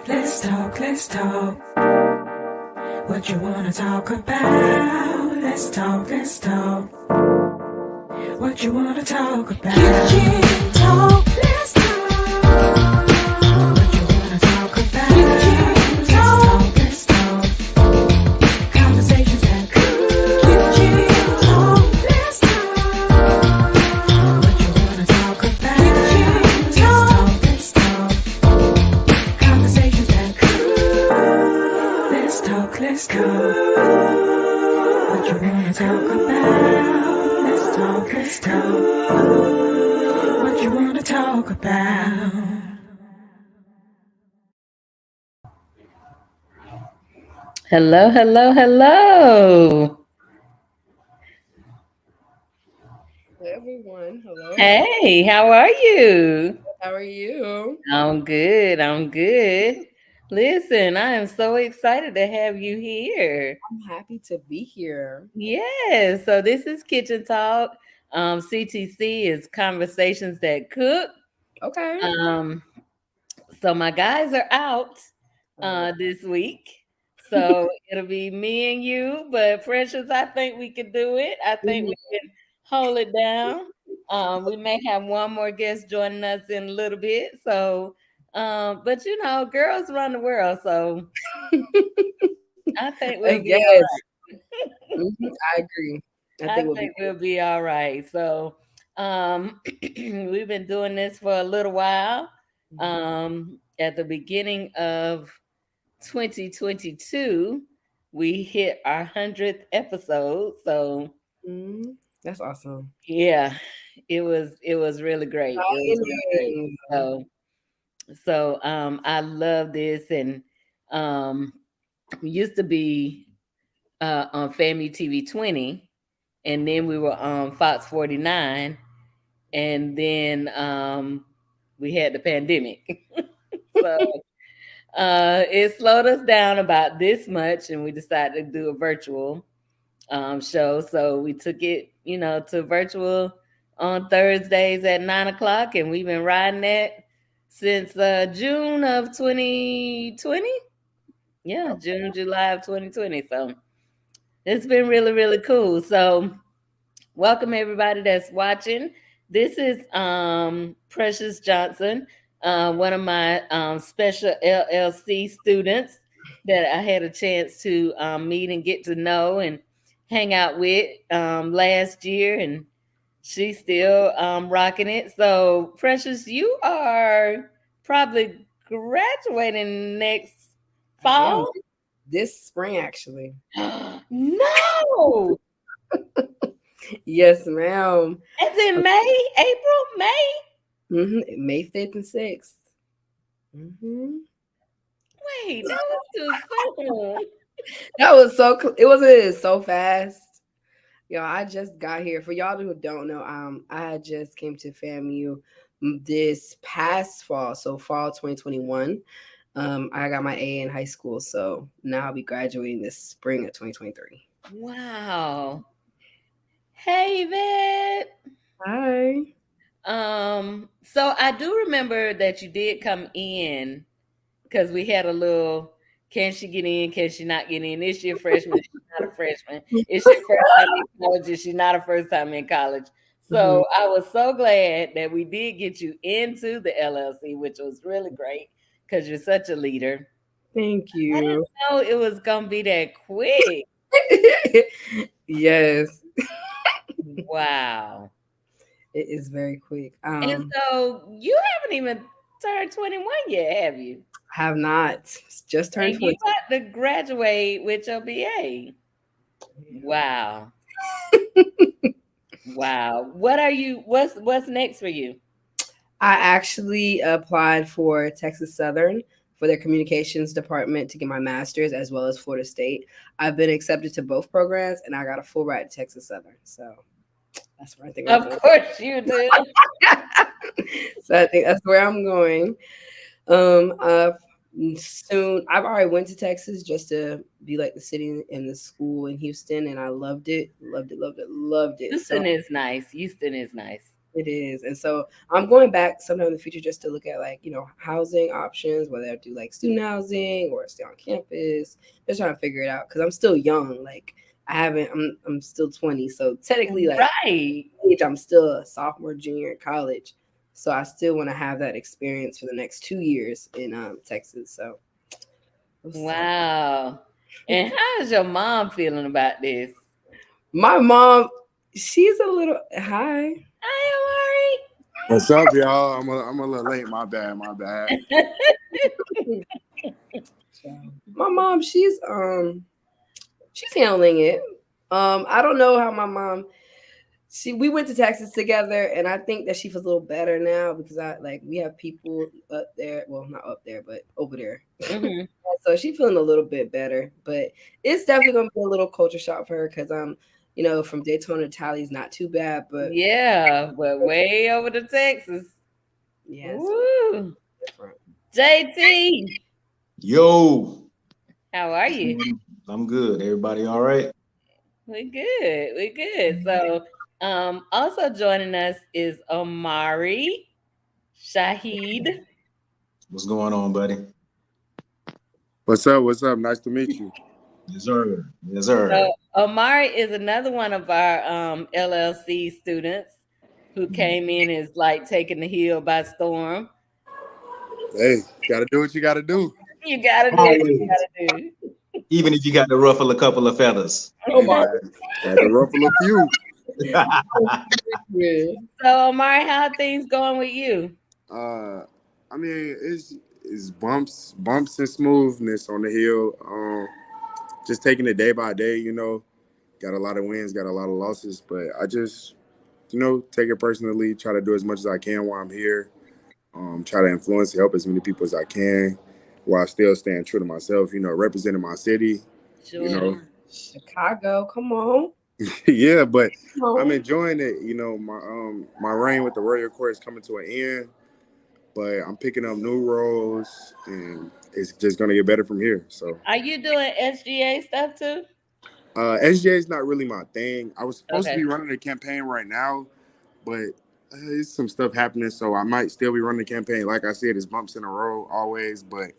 Let's talk. What you wanna talk about? Let's talk. What you wanna talk about? Kitchen talk. Let's talk. What you wanna talk about? Kitchen talk. Let's talk. Conversations that could. Kitchen talk. Let's talk. What you wanna talk about? Kitchen talk. Let's talk. Conversations that could. Let's talk. What you wanna talk about? Let's talk. What you wanna talk about? Hello. Hello, everyone. Hello. Hey, how are you? How are you? I'm good. Listen, I am so excited to have you here. I'm happy to be here. Yes, so this is Kitchen Talk. CTC is Conversations That Cook. Okay. Um, so my guys are out this week. So it'll be me and you, but Precious, I think we can do it. I think we can hold it down. We may have one more guest joining us in a little bit. So, but you know, girls run the world, so I think we'll be Yes. all right. I agree. I I think we'll be think we'll be all right. So, we've been doing this for a little while. At the beginning of 2022, we hit our 100th episode. So, That's awesome. yeah, it was really great. It was really great. Exciting. So I love this, and we used to be on FAMU TV 20, and then we were on Fox 49, and then we had the pandemic. So it slowed us down about this much, and we decided to do a virtual show. So we took it, to virtual on Thursdays at 9 o'clock, and we've been riding that since June of 2020. Yeah, June, July of 2020. So it's been really, really cool. So welcome everybody that's watching. This is Precious Johnson, one of my special LLC students that I had a chance to meet and get to know and hang out with last year, and she's still rocking it. So, Precious, you are probably graduating next I am fall. this spring, actually. No, Yes, ma'am. it's in May, April, May. May 5th and 6th. Wait, that was too soon. That was it wasn't so fast. Yo, I just got here. For y'all who don't know, I just came to FAMU this past fall, so fall 2021. I got my A in high school, so now I'll be graduating this spring of 2023. Wow. Hey, Vet. Hi. So I do remember that you did come in because we had a little, can she get in? Can she not get in? Is she a freshman? She's not a freshman. Is she a first time in college? Is she not a first time in college? So I was so glad that we did get you into the LLC, which was really great because you're such a leader. Thank I didn't you. know it was gonna be that quick. Yes, Wow. it is very quick. And so you haven't even turned 21 yet, have you? Have not just turned And you 20. about to graduate with your BA. Wow. Wow. What's next for you? I actually applied for Texas Southern for their communications department to get my master's, as well as Florida State. I've been accepted to both programs, and I got a full ride to Texas Southern. So that's where I think I'm Of going. course you do. So I think that's where I'm going. Soon I've already went to Texas just to be like the city and the school in Houston, and I loved it. So Houston is nice. Houston is nice. It is. And so I'm going back sometime in the future just to look at like, housing options, whether I do like student housing or stay on campus. Just trying to figure it out because I'm still young. Like I'm still 20. So technically like Right. age, I'm still a sophomore, junior in college. So I still want to have that experience for the next 2 years in Texas. So we'll see. Wow. And how is your mom feeling about this? My mom, she's a little hi. Hi, What's up, y'all? I'm a little late. My bad. My bad. My mom, she's handling it. I don't know how my mom. We went to Texas together, and I think that she feels a little better now because we have people up there. Well, not up there, but over there. Amari? So she's feeling a little bit better, but it's definitely gonna be a little culture shock for her because from Daytona to Tally is not too bad, but Yeah, but way over to Texas. yeah, it's Woo. different. JT, Yo, how are you? I'm good. Everybody all right? We good. We good. So, also joining us is Omari, Shaheed. What's going on, buddy? What's up? What's up? Nice to meet you. Yes, sir. Yes, sir. So, Omari is another one of our LLC students who came in as like taking the hill by storm. Hey, gotta do what you gotta do. You gotta do what you Always. gotta do. Even if you got to ruffle a couple of feathers. Oh Hey, my had to ruffle a few. God. So, Omari, how are things going with you? Uh, I mean, it's bumps and smoothness on the hill. Just taking it day by day. Got a lot of wins, got a lot of losses, but I just take it personally. Try to do as much as I can while I'm here. Try to influence, help as many people as I can, while still staying true to myself. Representing my city. You Sure. know, Chicago, come on. yeah, but Come on. I'm enjoying it. My reign with the Royal Court is coming to an end, but I'm picking up new roles, and it's just gonna get better from here. So, Are you doing SGA stuff too? SGA is not really my thing. I was supposed to Okay. be running a campaign right now, but there's some stuff happening, so I might still be running the campaign. Like I said, it's bumps in the road always, but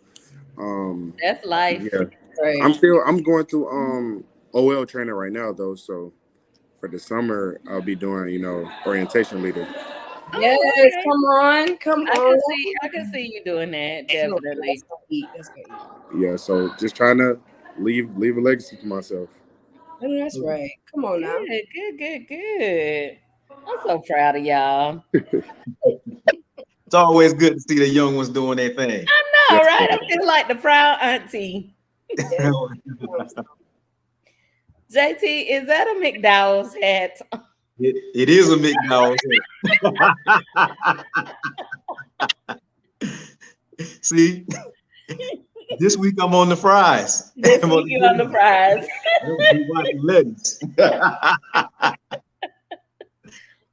That's life. yeah, Right. I'm going through OL training right now though, so for the summer I'll be doing orientation leader. Yes, Oh, okay. come on, come I on. can see you doing that, No, definitely. that's gonna eat. That's gonna eat. Yeah, so just trying to leave a legacy for myself. I know that's right. Come on now. Good. I'm so proud of y'all. It's always good to see the young ones doing their thing. All Yes, right, sir. I feel like the proud auntie. Yeah. JT, is that a McDowell's hat? It is a McDonald's. See, this week I'm on the fries. This I'm week you on the prize. be watching lettuce.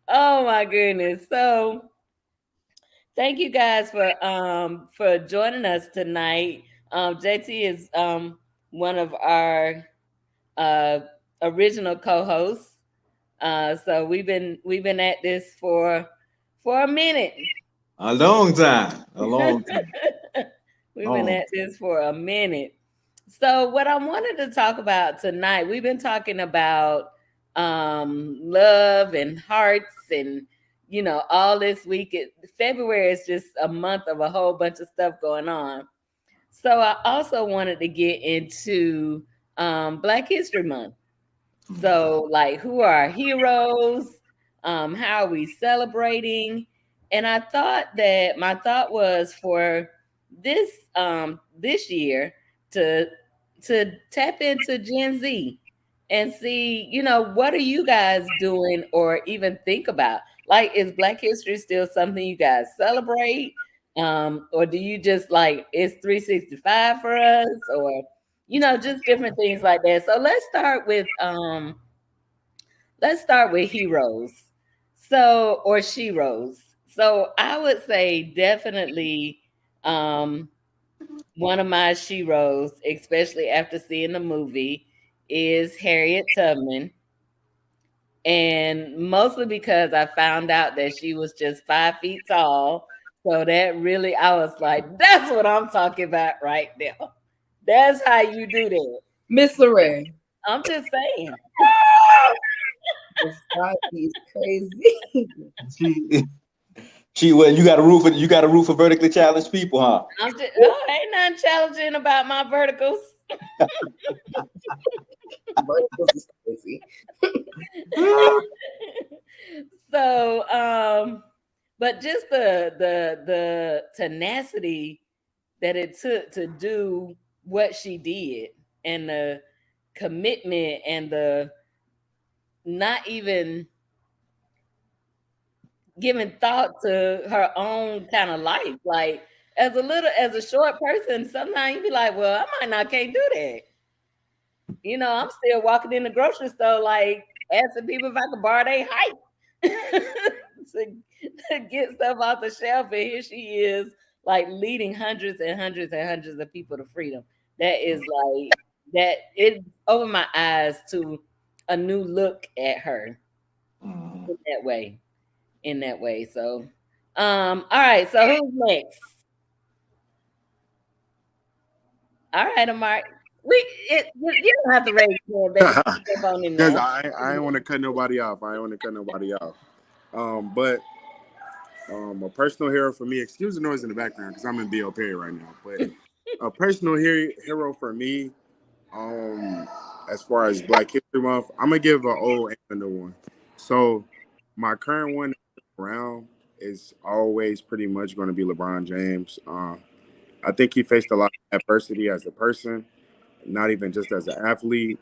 Oh my goodness. So thank you guys for joining us tonight. JT is one of our uh original co-hosts. So we've been at this for a minute. A long time. A long time. We've been at this for a minute. So what I wanted to talk about tonight, we've been talking about love and hearts and all this week. February is just a month of a whole bunch of stuff going on. So I also wanted to get into Black History Month. So, like, who are our heroes? How are we celebrating? And I thought that my thought was for this year to tap into Gen Z and see, what are you guys doing or even think about? Like, is Black History still something you guys celebrate? Or do you just like it's 365 for us, or just different things like that. So let's start with heroes. So, or sheroes. So I would say definitely one of my sheroes, especially after seeing the movie, is Harriet Tubman. And mostly because I found out that she was just 5 feet tall. So that really, I was like, that's what I'm talking about right now. That's how you do that. Miss Lorraine. I'm just saying. The five is crazy. She, she, well, you got a root for vertically challenged people, huh? I'm just, ain't nothing challenging about my verticals. Verticals is crazy. So, but just the tenacity that it took to do what she did, and the commitment, and the not even giving thought to her own kind of life. Like, as a short person, sometimes you be like, well, I might not can't do that. I'm still walking in the grocery store, like asking people if I could borrow their height to, to get stuff off the shelf. And here she is, like leading hundreds and hundreds and hundreds of people to freedom. That is like that. It opened my eyes to a new look at her Mm. in that way. In that way. So, all right. So who's next? All right, Omar. You don't have to raise your hand, baby. Step on in Because there. I ain't want to cut nobody off. But a personal hero for me. Excuse the noise in the background because I'm in BOP right now. But a personal hero for me, um, as far as Black History Month, I'm gonna give an old and a new one. So my current one around is always pretty much going to be LeBron James. I think he faced a lot of adversity as a person, not even just as an athlete.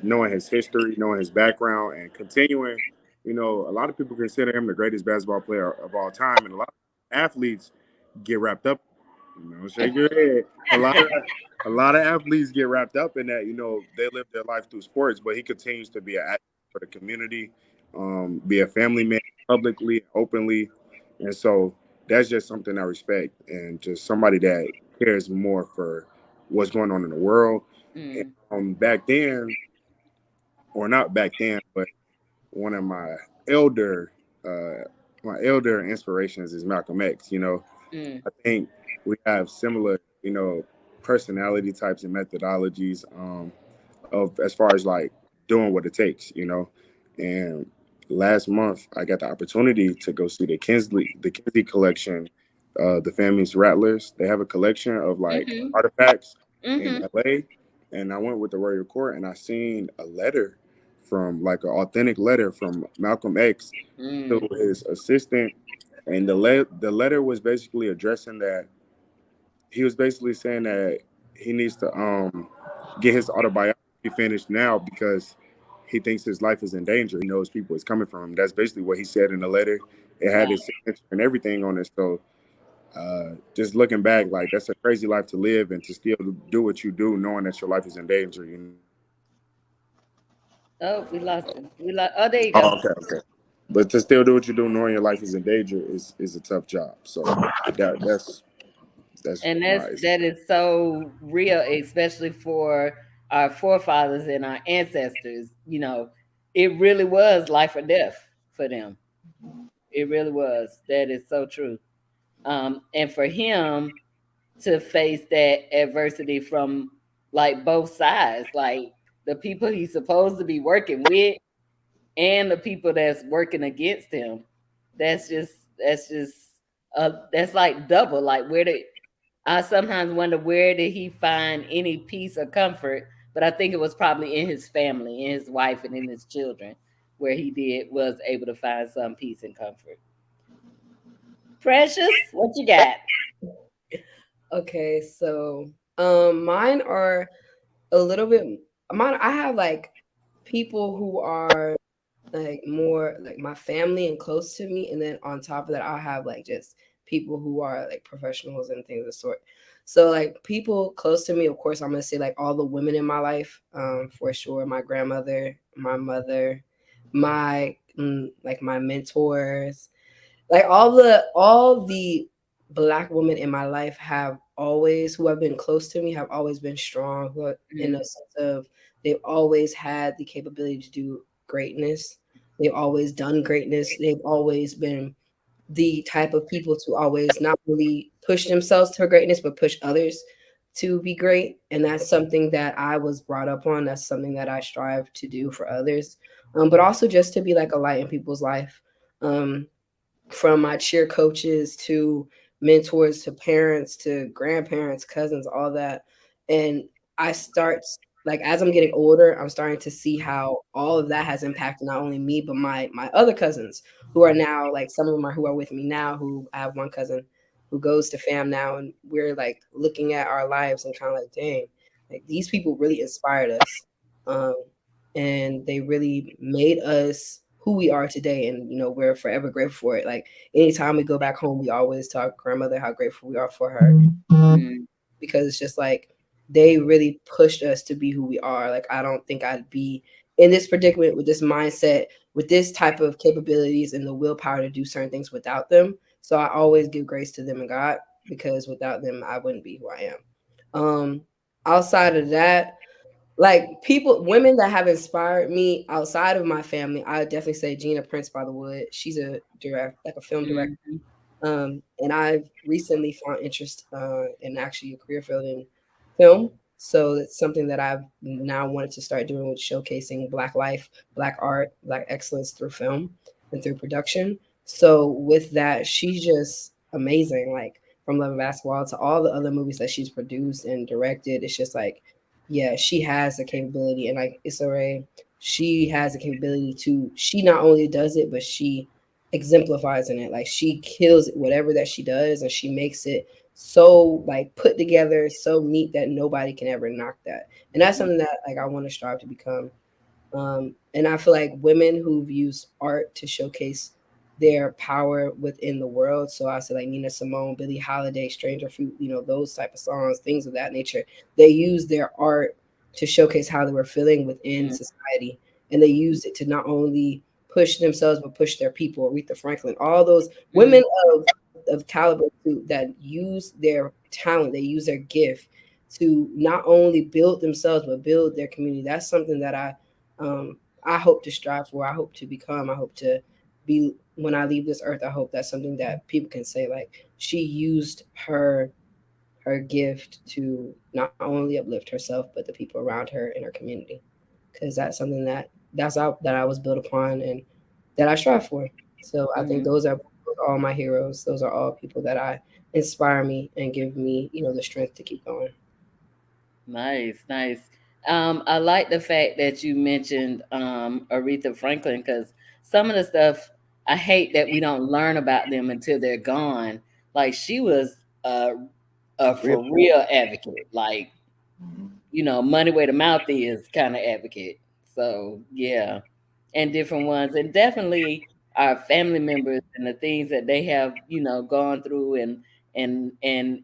Knowing his history, knowing his background, and continuing, a lot of people consider him the greatest basketball player of all time, and a lot of athletes get wrapped up. Shake your head. A lot of athletes get wrapped up in that. They live their life through sports, but he continues to be an advocate for the community, be a family man publicly, openly, and so that's just something I respect, and just somebody that cares more for what's going on in the world. And, Mm, back then, or not back then, but one of elder, my elder inspirations is Malcolm X. mm, I think we have similar, personality types and methodologies, of as far as like doing what it takes. And last month I got the opportunity to go see the Kinsey collection, the family's Rattlers. They have a collection of like mm-hmm, artifacts in mm-hmm, LA, and I went with the Royal Court and I seen a letter from like an authentic letter from Malcolm X to mm. his assistant, and the letter was basically addressing that. He was basically saying that he needs to get his autobiography finished now because he thinks his life is in danger. He knows people is coming from him. That's basically what he said in the letter. It had Wow. his signature and everything on it. So just looking back, like that's a crazy life to live and to still do what you do, knowing that your life is in danger. Oh, we lost him. We lost. Oh, there you go. Oh, okay, okay. But to still do what you do, knowing your life is in danger, is a tough job. So that's And my. that is so real, especially for our forefathers and our ancestors. It really was life or death for them. It really was. That is so true. And for him to face that adversity from like both sides, like the people he's supposed to be working with and the people that's working against him. That's like double. Like, where did I sometimes wonder, where did he find any peace or comfort? But I think it was probably in his family, in his wife, and in his children, where was able to find some peace and comfort. Precious, what you got? Okay, so mine are a little bit mine I have like people who are like more like my family and close to me, and then on top of that I'll have like just people who are like professionals and things of the sort. So like people close to me, of course I'm gonna say like all the women in my life, for sure. My grandmother, my mother, my like my mentors, like all the Black women in my life have always, who have been close to me, have always been strong, who are, in a Mm, sense of they've always had the capability to do greatness. They've always done greatness. They've always been the type of people to always not only push themselves to greatness, but push others to be great. And that's something that I was brought up on. That's something that I strive to do for others, but also just to be like a light in people's life. Um, from my cheer coaches to mentors to parents to grandparents, cousins, all that. And I start like as I'm getting older, I'm starting to see how all of that has impacted not only me but my other cousins who are now like some of them are who are with me now. Who I have one cousin who goes to fam now, and we're like looking at our lives and kind of like, dang, like these people really inspired us. Um, and they really made us who we are today, and we're forever grateful for it. Like anytime we go back home, we always tell our grandmother how grateful we are for her, Mm, because it's just like they really pushed us to be who we are. Like I don't think I'd be in this predicament with this mindset, with this type of capabilities and the willpower to do certain things without them. So I always give grace to them and God, because without them I wouldn't be who I am. Outside of that, like people, women that have inspired me outside of my family, I would definitely say Gina Prince by the Wood. She's a direct, like a film director. mhm, And I've recently found interest in actually a career field in film. So it's something that I've now wanted to start doing, with showcasing Black life, Black art, Black excellence through film and through production. So with that, she's just amazing. Like from Love and Basketball to all the other movies that she's produced and directed, it's just like, yeah, she has the capability. And like Issa Rae, she has the capability to, she not only does it, but she exemplifies in it. Like she kills it, whatever that she does, and she makes it so like put together, so neat that nobody can ever knock that. And that's something that like I want to strive to become. And I feel like women who've used art to showcase their power within the world. So I said like Nina Simone, Billie Holiday, Stranger Fruit, those type of songs, things of that nature. They use their art to showcase how they were feeling within mm, society. And they used it to not only push themselves, but push their people. Aretha Franklin, all those women mm, of caliber that use their talent, they use their gift to not only build themselves, but build their community. That's something that I hope to strive for. I hope to become. I hope to be when I leave this earth. I hope that's something that people can say like she used her gift to not only uplift herself but the people around her in her community. Because that's something that I was built upon and that I strive for. So I think mhm. those are all my heroes. Those are all people that I inspire me and give me, the strength to keep going. Nice, nice. I like the fact that you mentioned Aretha Franklin, because some of the stuff I hate that we don't learn about them until they're gone. Like she was a Real. for real advocate. Like Mhm. money where the mouth is kind of advocate. So yeah, and different ones, and definitely our family members and the things that they have, gone through and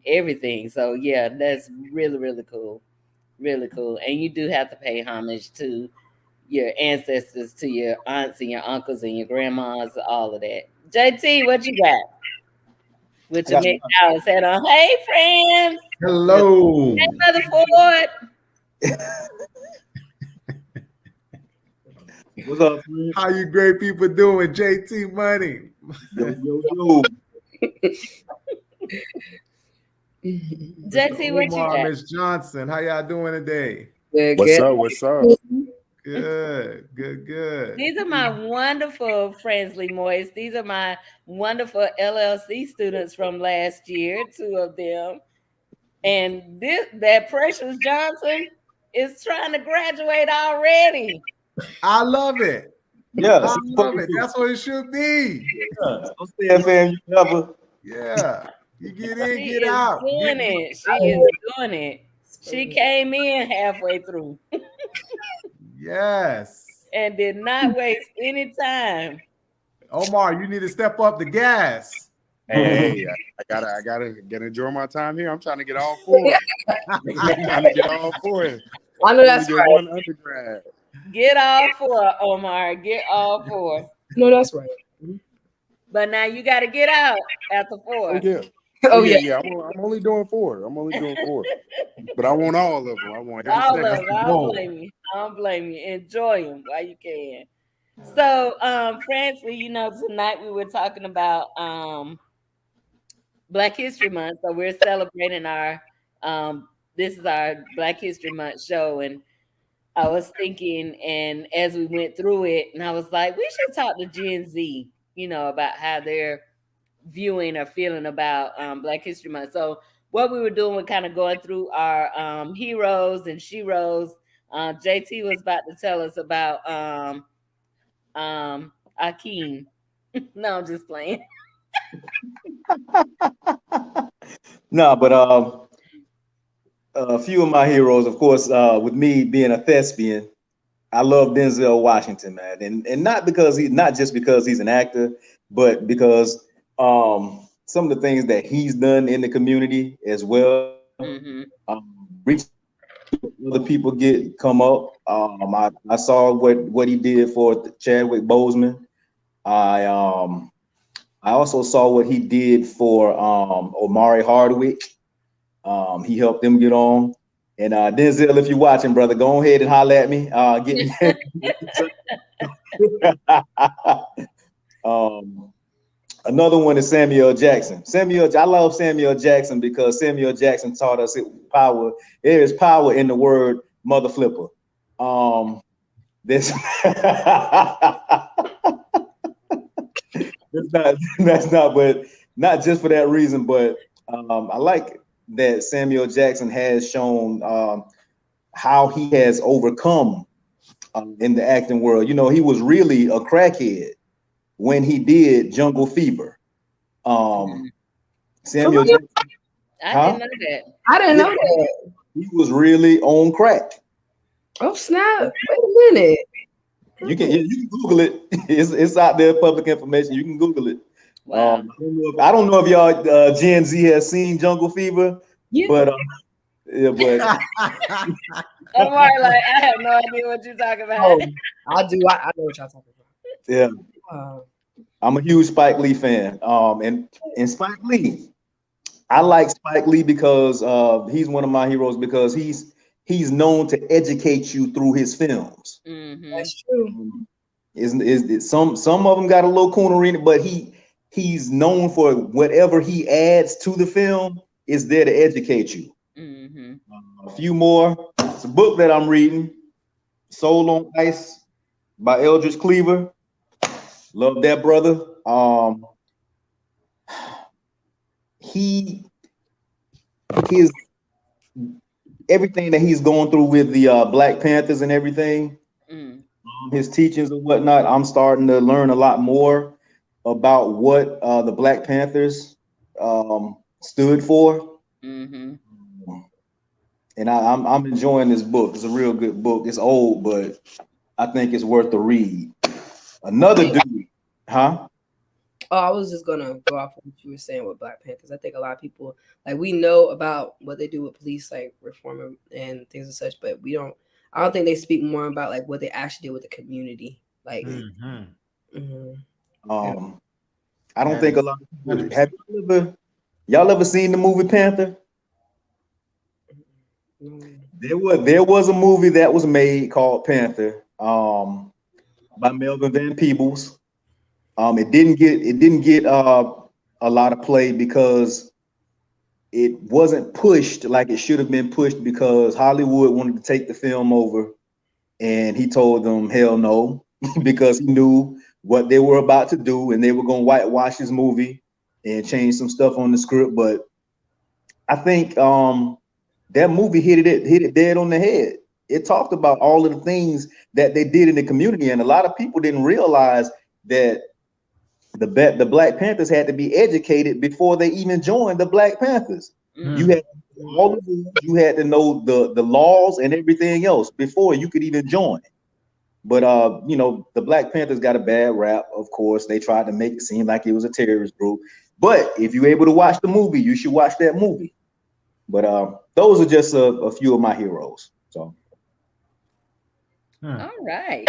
everything. So yeah, that's really really cool, really cool. And you do have to pay homage to your ancestors, to your aunts and your uncles and your grandmas, all of that. JT, what you got with I your got Mick House hat on? Hey, friends. hello. Hey, Brother Ford. What's up, friend? How you great people doing? JT Money. Yo. JT, what you Omar, got? Miss Johnson. How y'all doing today? Good, What's good. up? What's up? Good, good, good. These are my wonderful Friendly Moist. These are my wonderful LLC students from last year, two of them. And that Precious Johnson is trying to graduate already. I love it. Yeah, I see, love it. That's what it should be. don't stay at FAMU forever. Yeah. You get in, She get is out. doing Get it. She is doing it. She came in halfway through yes. and did not waste any time. Omar, you need to step up the gas. Hey, I gotta enjoy my time here. I'm trying to get all four. I'm trying to get all four. I know I only that's did right. one undergrad. Get all four, Omar. Get all four. No, that's right. But now you got to get out after Oh four. yeah. Oh yeah. I'm only doing four. I'm only doing four. But I want all of them. I want every All second. of them. I don't blame you. I don't blame you. Enjoy them while you can. So, Francie, tonight we were talking about Black History Month. So we're celebrating our this is our Black History Month show, and I was thinking, and as we went through it, and I was like, we should talk to Gen Z, about how they're viewing or feeling about Black History Month. So what we were doing was kind of going through our heroes and sheroes. JT was about to tell us about Akeem. No, I'm just playing. No, but a few of my heroes, of course, with me being a thespian, I love Denzel Washington, man, and not just because he's an actor, but because some of the things that he's done in the community as well, Mm-hmm. reach other people come up. I saw what he did for Chadwick Boseman. I also saw what he did for Omari Hardwick. He helped them get on. And Denzel, if you're watching, brother, go ahead and holler at me. Get me. Another one is Samuel Jackson. I love Samuel Jackson because Samuel Jackson taught us power. There is power in the word mother flipper. This that's not, but not just for that reason, but I like that Samuel Jackson has shown how he has overcome in the acting world. He was really a crackhead when he did Jungle Fever. Samuel Jackson, I didn't know that. I didn't know that. he was really on crack. Oh snap! Wait a minute. You can Google it. It's out there, public information. You can Google it. Wow. I don't know if y'all Gen Z has seen Jungle Fever, Yeah. but yeah, but Omar, like, I have no idea what you're talking about. Oh, I do. I know what y'all talking about. yeah, Wow. I'm a huge Spike Lee fan. And Spike Lee, I like Spike Lee because he's one of my heroes because he's known to educate you through his films. Mm-hmm. That's true. Some of them got a little coonery in it, but he's known for whatever he adds to the film is there to educate you. Mm-hmm. A few more. It's a book that I'm reading, Soul on Ice by Eldridge Cleaver. Love that brother. His everything that he's going through with the Black Panthers and everything, his teachings and whatnot, I'm starting to learn a lot more about what the Black Panthers stood for. Mm-hmm. And I'm enjoying this book. It's a real good book. It's old, but I think it's worth the read. Another dude, huh? Oh, I was just gonna go off of what you were saying with Black Panthers. I think a lot of people we know about what they do with police reform and things and such, but I don't think they speak more about what they actually did with the community. Mhm. I don't think a lot of people have y'all ever seen the movie Panther? There was a movie that was made called Panther by Melvin Van Peebles. It didn't get a lot of play because it wasn't pushed like it should have been pushed because Hollywood wanted to take the film over, and he told them hell no because he knew what they were about to do and they were going to whitewash his movie and change some stuff on the script. But I think that movie hit it dead on the head. It talked about all of the things that they did in the community, and a lot of people didn't realize that the Black Panthers had to be educated before they even joined the Black Panthers. You had to know all the rules, you had to know the laws and everything else before you could even join. But the Black Panthers got a bad rap. Of course, they tried to make it seem like it was a terrorist group. But if you're able to watch the movie, you should watch that movie. But those are just a few of my heroes. So, All right.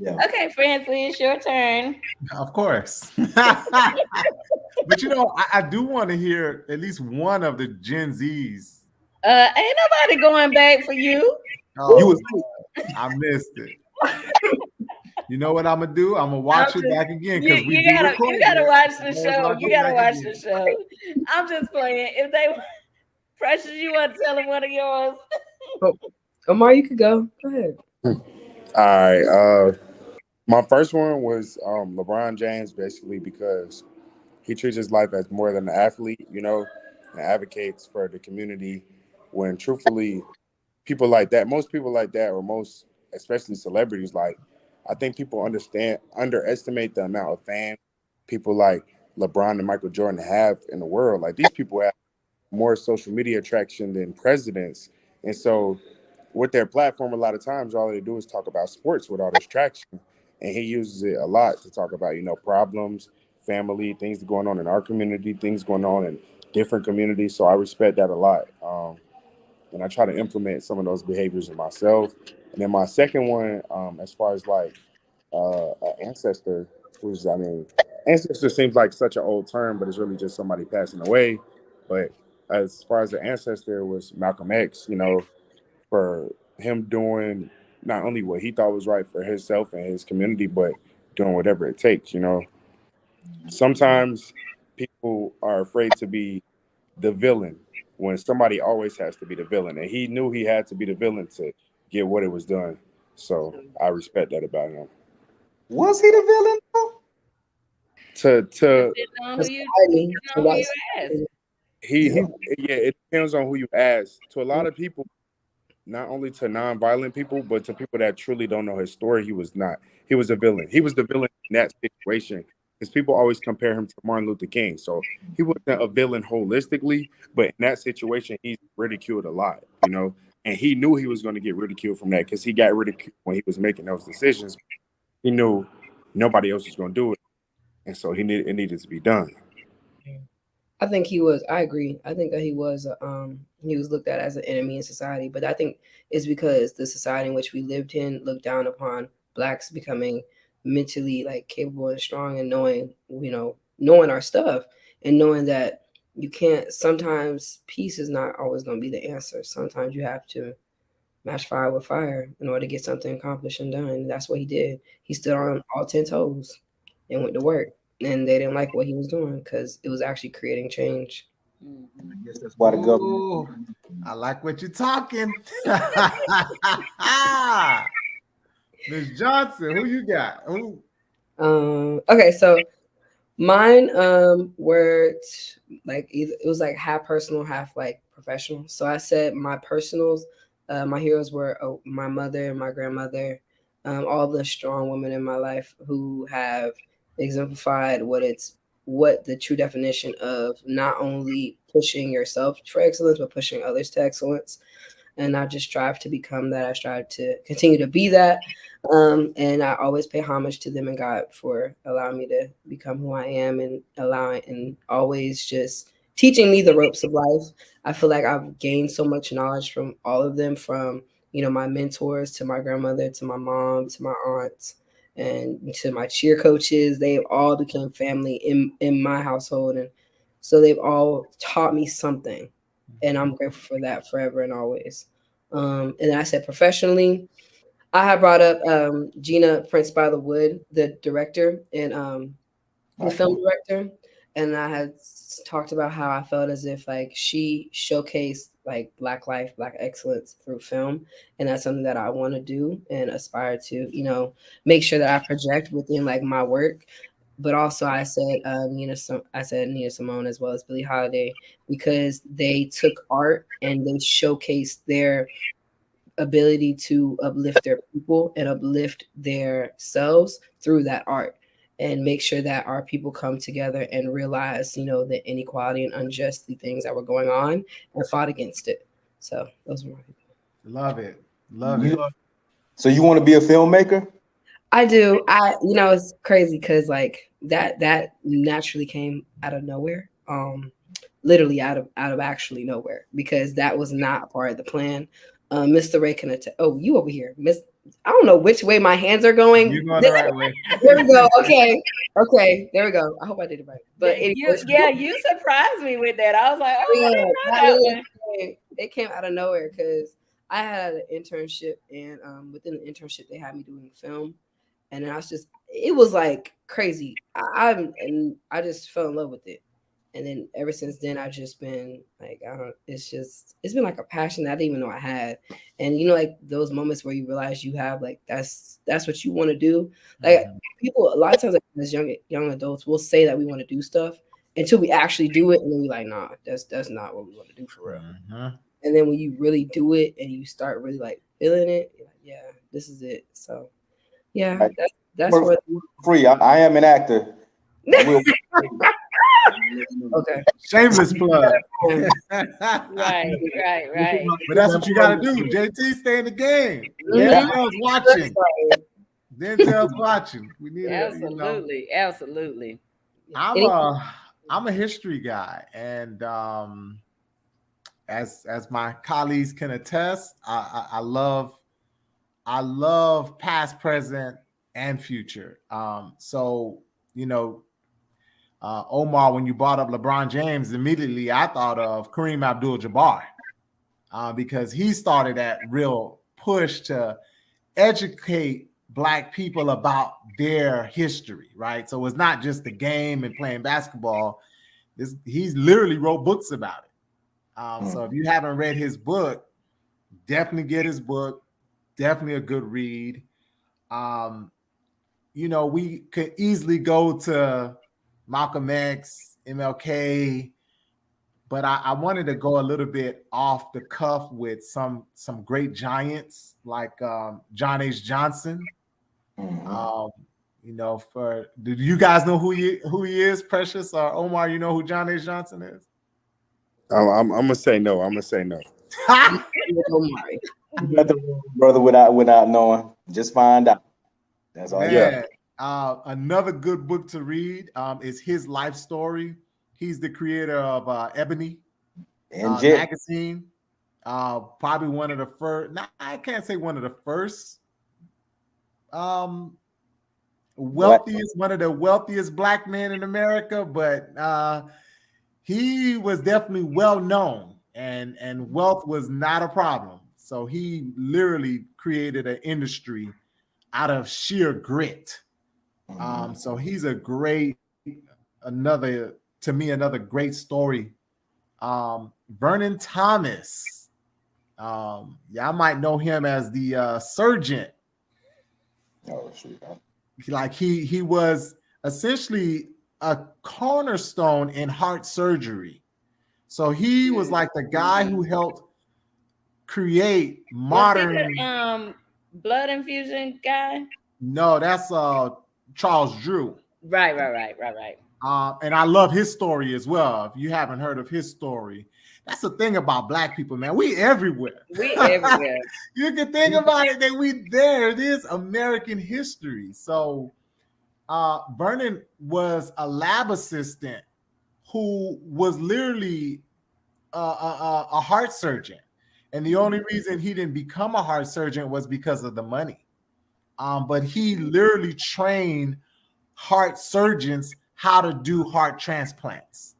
yeah. Okay, Francie, it's your turn. Of course. But I do want to hear at least one of the Gen Zs. Ain't nobody going back for you. Oh, You was I missed it. You know what I'm gonna do? I'm gonna watch it back again because we do record you gotta it. watch So the I'm show. gonna You go gotta back watch again. the show. I'm just playing. If they Precious, you want to tell them one of yours? Omar, you could go. Go ahead. All right. My first one was LeBron James, basically because he treats his life as more than an athlete, and advocates for the community. When truthfully, people like that, most people like that, or most, especially celebrities, like I think people underestimate the amount of fans people like LeBron and Michael Jordan have in the world. Like these people have more social media traction than presidents, and so with their platform, a lot of times all they do is talk about sports with all this traction, and he uses it a lot to talk about problems, family, things going on in our community, things going on in different communities. So I respect that a lot, and I try to implement some of those behaviors in myself. And then my second one, as far as like an ancestor, who's ancestor seems like such an old term, but it's really just somebody passing away. But as far as the ancestor was Malcolm X, for him doing not only what he thought was right for himself and his community, but doing whatever it takes. Sometimes people are afraid to be the villain when somebody always has to be the villain, and he knew he had to be the villain to get what it was done. So I respect that about him. Was he the villain though? To Depends on who you Society. depends on who About you ask. society. he Yeah. yeah, it depends on who you ask. To a lot of people, not only to non-violent people, but to people that truly don't know his story, he was not. He was a villain. He was the villain in that situation because people always compare him to Martin Luther King. So he wasn't a villain holistically, but in that situation, he's ridiculed a lot. And he knew he was going to get ridiculed from that because he got ridiculed when he was making those decisions. He knew nobody else was going to do it, and so it needed to be done. I think he was. I agree. I think that he was looked at as an enemy in society, but I think it's because the society in which we lived in looked down upon blacks becoming mentally like capable and strong and knowing our stuff and knowing that you can't. Sometimes peace is not always going to be the answer. Sometimes you have to match fire with fire in order to get something accomplished and done. And that's what he did. He stood on all 10 toes and went to work. And they didn't like what he was doing because it was actually creating change. I guess that's why the government. Ooh, I like what you're talking. Miss Johnson, who you got? Who? Okay, so mine were like it was like half personal, half like professional. So I said my personals, my heroes were my mother and my grandmother, all the strong women in my life who have exemplified what the true definition of not only pushing yourself for excellence but pushing others to excellence. And I just strive to become that. I strive to continue to be that. And I always pay homage to them and God for allowing me to become who I am and allowing and always just teaching me the ropes of life. I feel like I've gained so much knowledge from all of them, from my mentors to my grandmother to my mom to my aunts and to my cheer coaches. They all became family in my household, and so they've all taught me something, and I'm grateful for that forever and always. And then I said professionally, I had brought up Gina Prince by the Wood, the director and the film director, and I had talked about how I felt as if like she showcased like Black life, Black excellence through film, and that's something that I want to do and aspire to, make sure that I project within like my work. But also, I said I said Nina Simone as well as Billie Holiday because they took art and they showcased their ability to uplift their people and uplift their selves through that art and make sure that our people come together and realize, the inequality and unjust things that were going on and fought against it. So those were my people. Love it. Love You it. so you want to be a filmmaker? I do. It's crazy because like that naturally came out of nowhere. Literally out of actually nowhere because that was not a part of the plan. Mr. Ray can attest. Oh, you over here, Miss. I don't know which way my hands are going. You're going the right way. There we go. Okay. Okay. There we go. I hope I did it right. But anyways, You surprised me with that. I was like, oh, I yeah, didn't know that that literally one. it came out of nowhere because I had an internship and within the internship they had me doing film and then it was like crazy. I just fell in love with it. And then ever since then, I've just been like, I don't. It's been like a passion that I didn't even know I had. And like those moments where you realize you have like that's what you want to do. Like people, a lot of times, like, as young adults, we'll say that we want to do stuff until we actually do it, and then we like, nah, that's not what we want to do for real. And then when you really do it and you start really like feeling it, you're like, yeah, this is it. So yeah, Right. that's what. Free. I am an actor. I will. Okay. Shameless plug. Right. But that's what you got to do. JT, stay in the game. Yeah. Denzel's watching. Denzel's watching. We need Absolutely. I'm a history guy, and as my colleagues can attest, I love past, present, and future. So Omar, when you brought up LeBron James, immediately I thought of Kareem Abdul-Jabbar because he started that real push to educate Black people about their history, right? So it's not just the game and playing basketball. He's literally wrote books about it. So if you haven't read his book, definitely get his book. Definitely a good read. We could easily go to Malcolm X, MLK, but I wanted to go a little bit off the cuff with some great giants like John H. Johnson. Do you guys know who he is, Precious or Omar? You know who John H. Johnson is? I'm gonna say no. Omari. Brother, without knowing, just find out. That's all. Man, another good book to read is his life story. He's the creator of Ebony magazine. Probably one of the first. Nah, I can't say one of the first. One of the wealthiest Black men in America, but he was definitely well known, and wealth was not a problem. So he literally created an industry out of sheer grit. So he's another great story. Vernon Thomas. I might know him as the surgeon. Oh, shoot. Like he was essentially a cornerstone in heart surgery. So he was like the guy who helped create modern. Was he the, blood infusion guy? No, that's Charles Drew. Right. And I love his story as well. If you haven't heard of his story, that's the thing about Black people, man. We everywhere. You can think about it that there. It is American history. So Vernon was a lab assistant who was literally a heart surgeon. And the only reason he didn't become a heart surgeon was because of the money. But he literally trained heart surgeons how to do heart transplants.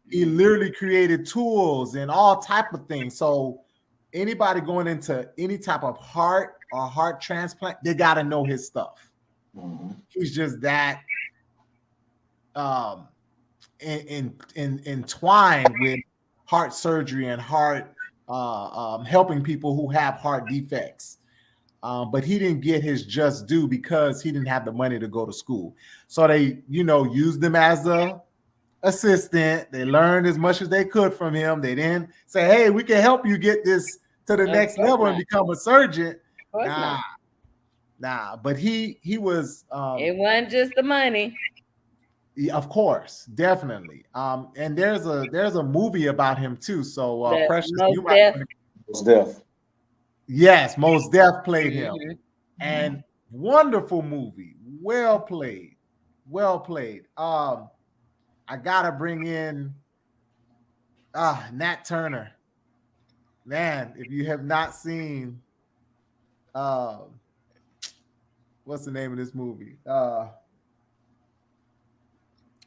He literally created tools and all type of things. So anybody going into any type of heart or heart transplant, they got to know his stuff. He's just that entwined with heart surgery and heart helping people who have heart defects. But he didn't get his just due because he didn't have the money to go to school. So they, used him as a assistant. They learned as much as they could from him. They didn't say, hey, we can help you get this to the next level and become a surgeon. Nah. But he was it wasn't just the money. Yeah, of course, definitely. And there's a movie about him too. So Precious, you might. Mos Def. Yes, Mos Def played him, and wonderful movie. Well played. I gotta bring in Nat Turner. Man, if you have not seen, what's the name of this movie?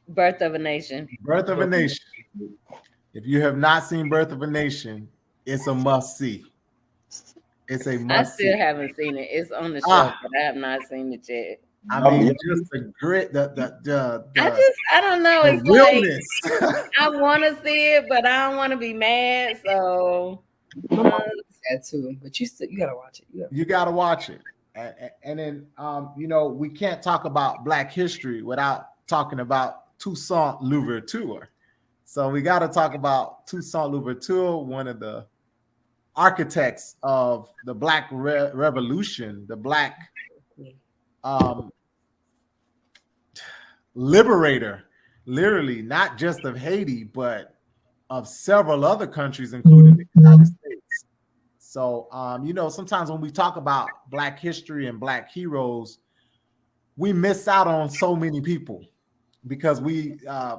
Birth of a Nation. Birth of a Nation. If you have not seen Birth of a Nation, it's a must see. It's a I must still see. haven't seen it. It's on the shelf, but I have not seen it yet. I mean, just the grit, I don't know. the It's like realness. I want to see it, but I don't want to be mad. So That too, but you gotta watch it. You gotta watch it. And then we can't talk about Black history without talking about Toussaint Louverture. So we got to talk about Toussaint Louverture, one of the architects of the Black Revolution, the Black liberator, literally not just of Haiti, but of several other countries, including the United States. So, sometimes when we talk about Black history and Black heroes, we miss out on so many people because I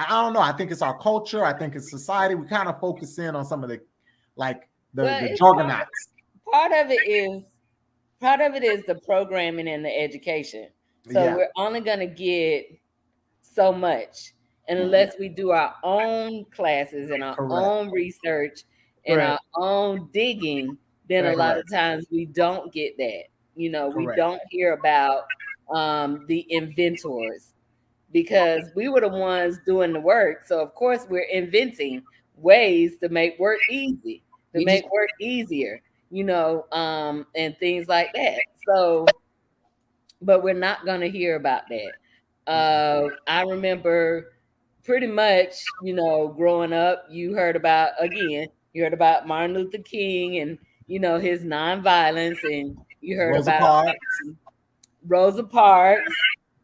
don't know. I think it's our culture. I think it's society. We kind of focus in on some of the juggernauts. Part of it is the programming and the education. So we're only going to get so much. And unless we do our own classes and our own research and our own digging, then a lot of times we don't get that. We don't hear about the inventors because we were the ones doing the work. So of course we're inventing ways to make work easy, to make work easier, and things like that. So, but we're not going to hear about that. I remember pretty much, growing up, you heard about Martin Luther King and, his nonviolence, and you heard about Rosa Parks.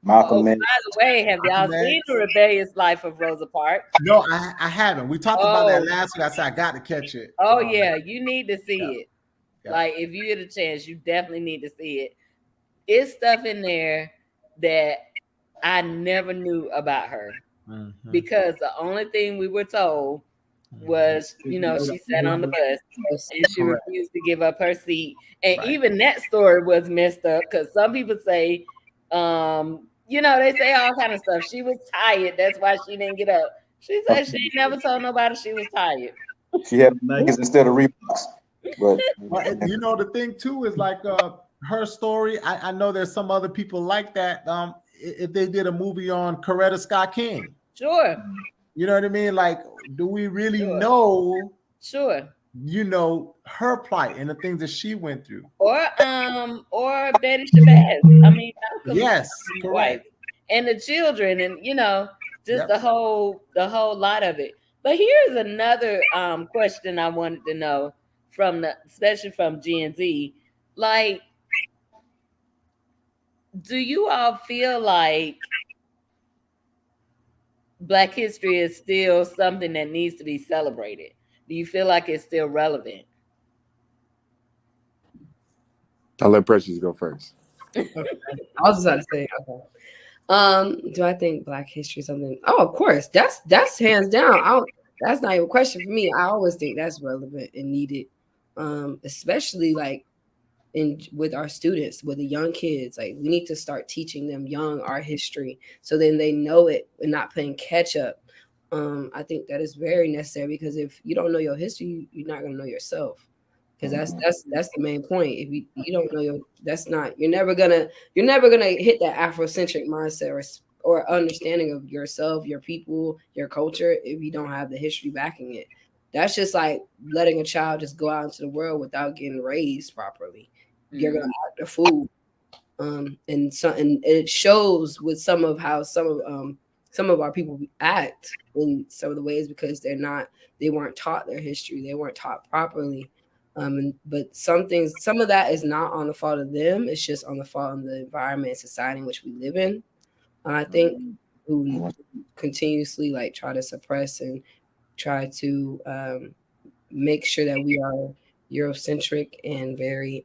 Malcolm X. By the way, have y'all seen The Rebellious Life of Rosa Parks? No, I haven't. We talked about that last week. I said I got to catch it. Oh, yeah, you need to see it. Yeah. Like, if you get a chance, you definitely need to see it. It's stuff in there that I never knew about her because the only thing we were told was, she sat on the bus and she refused to give up her seat. And even that story was messed up because some people say, they say all kind of stuff. She was tired. That's why she didn't get up. She said she never told nobody she was tired. She had Nikes instead of Reeboks. But the thing too is like her story. I know there's some other people like that. If they did a movie on Coretta Scott King, sure. You know what I mean? Like, do we really know? Sure. Her plight and the things that she went through. Or Betty Shabazz. I mean, yes, correct. And the children, and just the whole lot of it. But here's another question I wanted to know especially from GenZ. Like, do you all feel like Black history is still something that needs to be celebrated? Do you feel like it's still relevant? I'll let Precious go first. I was just about to say, do I think Black history is something? Oh, of course. That's hands down. That's not even a question for me. I always think that's relevant and needed, especially like with our students, with the young kids. Like, we need to start teaching them young our history so then they know it and not playing catch up. I think that is very necessary because if you don't know your history, you're not going to know yourself. Because that's the main point. If you don't know you're never gonna hit that Afrocentric mindset or understanding of yourself, your people, your culture if you don't have the history backing it. That's just like letting a child just go out into the world without getting raised properly. You're gonna act a fool. And it shows with some of our people act in some of the ways because they weren't taught their history, they weren't taught properly. But some of that is not on the fault of them. It's just on the fault of the environment and society in which we live in. I think who continuously like try to suppress and try to make sure that we are Eurocentric and very,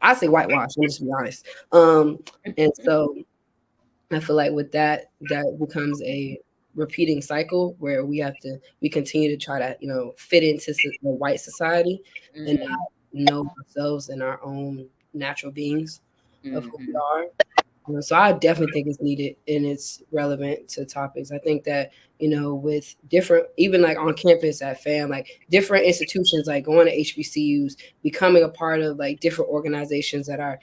I say whitewashed. I'm just be honest. And so I feel like with that becomes a repeating cycle where we continue to try to fit into the white society and not know ourselves and our own natural beings of who we are. So I definitely think it's needed and it's relevant to topics. I think that, with different, even like on campus at FAM, like different institutions, like going to HBCUs, becoming a part of like different organizations that are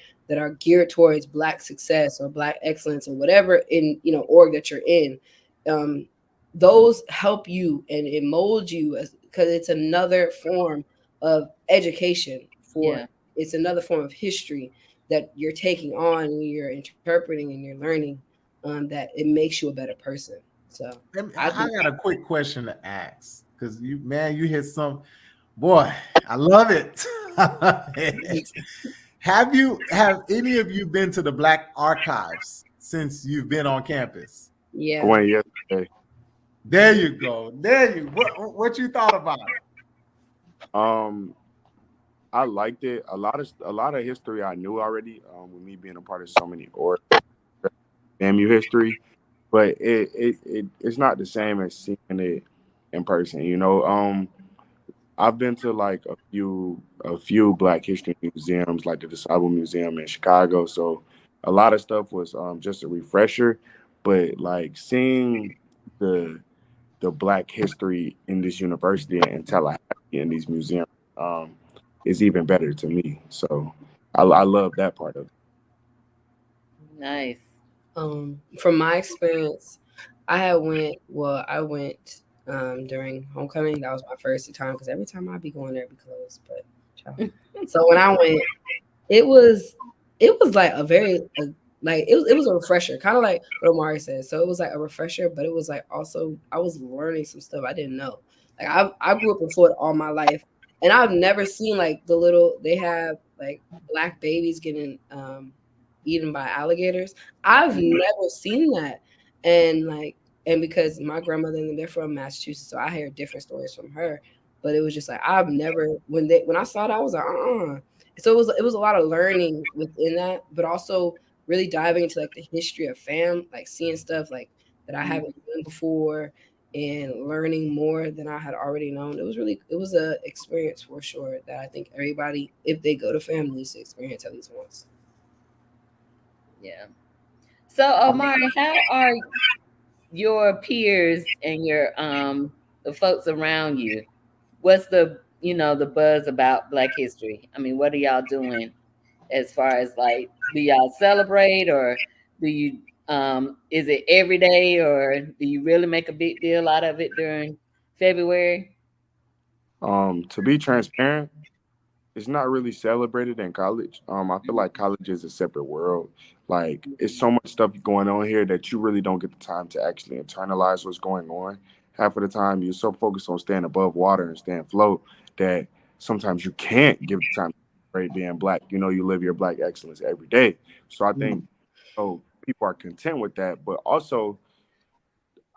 geared towards Black success or Black excellence or whatever in, org that you're in. Um, those help you and it molds you because it's another form of education for, Yeah. it's another form of history that you're taking on and you're interpreting and you're learning, that it makes you a better person. So I I think got a quick question to ask because you hit some, boy, I love it. I love it. Have any of you been to the Black Archives since you've been on campus? I yeah. went yesterday. There you go. There you. What you thought about it? Um, I liked it. A lot of history I knew already. With me being a part of so many or FAMU history, but it's not the same as seeing it in person. I've been to like a few Black History museums, like the DeSable Museum in Chicago. So a lot of stuff was just a refresher, but like seeing the the Black history in this university in Tallahassee in these museums um, is even better to me. So I love that part of it. Nice. From my experience, I went during homecoming. That was my first time because every time I'd be going there, it'd be closed. But child. So when I went, it was it was like like it was a refresher, kind of like what Omari said. So it was like a refresher, but it was like also I was learning some stuff I didn't know. Like I grew up in Florida all my life, and I've never seen like they have like Black babies getting eaten by alligators. I've never seen that, and because my grandmother and they're from Massachusetts, so I hear different stories from her. But it was just like I've never when I saw that I was like so it was a lot of learning within that, but also really diving into like the history of fam, like seeing stuff like that I haven't seen before and learning more than I had already known. It was a experience for sure that I think everybody, if they go to fam, needs to experience at least once. Yeah. So, Omari, how are your peers and your the folks around you? What's the buzz about Black History? I mean, what are y'all doing as far as like, do y'all celebrate, or do you is it every day, or do you really make a big deal out of it during February? To be transparent, it's not really celebrated in college. I feel like college is a separate world. Like it's so much stuff going on here that you really don't get the time to actually internalize what's going on. Half of the time, you're so focused on staying above water and staying afloat that sometimes you can't give the time to celebrate being Black. You live your Black excellence every day. So I think people are content with that, but also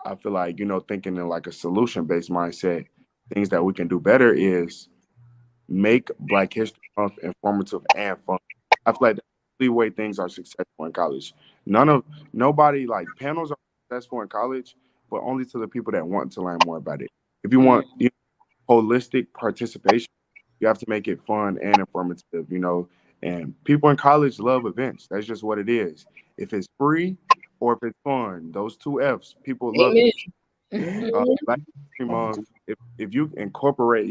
I feel like thinking in like a solution based mindset, things that we can do better is make Black History Month informative and fun. I feel like that's the only way things are successful in college. Nobody like panels are successful in college, but only to the people that want to learn more about it. If you want holistic participation, you have to make it fun and informative. And people in college love events. That's just what it is. If it's free or if it's fun, those two F's, people love Amen. it. Black History Month, if you incorporate,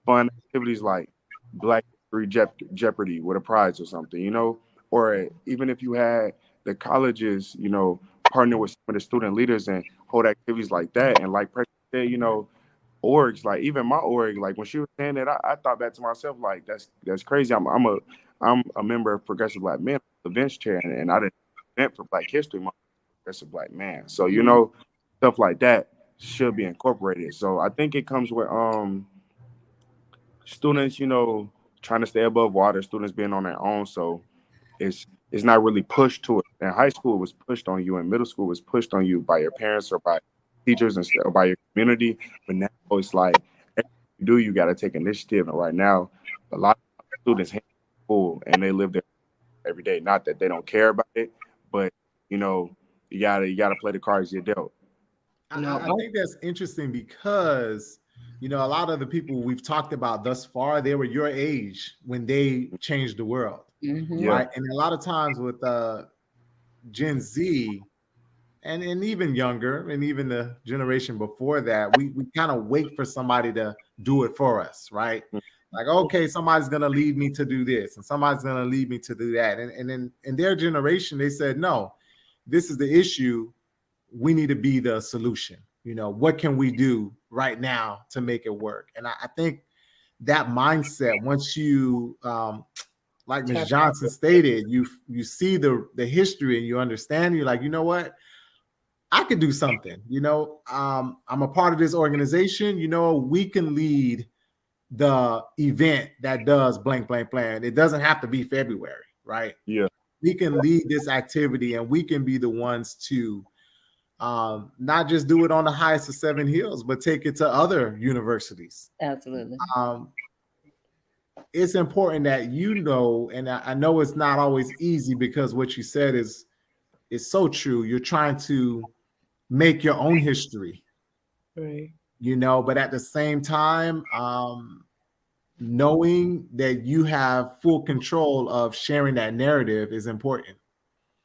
fun activities like Black History Jeopardy with a prize or something, or even if you had the colleges, partner with some of the student leaders and hold activities like that, and like Precious said, orgs, like even my org, like when she was saying that, I thought back to myself, like that's crazy. I'm a member of Progressive Black Men events chair, and I didn't event for Black History Month, Progressive Black Man. So stuff like that should be incorporated. So I think it comes with students, trying to stay above water, students being on their own. So it's not really pushed to it. In high school, it was pushed on you, and middle school was pushed on you by your parents or by teachers and or by your community. But now it's like everything you got to take initiative. And right now, a lot of students hate school and they live there every day. Not that they don't care about it, but you gotta play the cards you're dealt. I think that's interesting because a lot of the people we've talked about thus far, they were your age when they changed the world, Mm-hmm. Yeah. right? And a lot of times with Gen Z and even younger, and even the generation before that, we kind of wait for somebody to do it for us, right? Like, okay, somebody's gonna lead me to do this, and somebody's gonna lead me to do that. And then in their generation, they said, no, this is the issue. We need to be the solution. You know, what can we do right now to make it work? And I think that mindset, once you like Ms. Johnson stated, you see the history and you understand, you're like, you know what? I could do something. You know, I'm a part of this organization. You know, we can lead the event that does blank, blank, blank. It doesn't have to be February, right? Yeah. We can lead this activity, and we can be the ones to not just do it on the highest of 7 hills, but take it to other universities. Absolutely. It's important that you know, and I know it's not always easy, because what you said is so true. You're trying to make your own history, Right. you know, but at the same time, knowing that you have full control of sharing that narrative is important.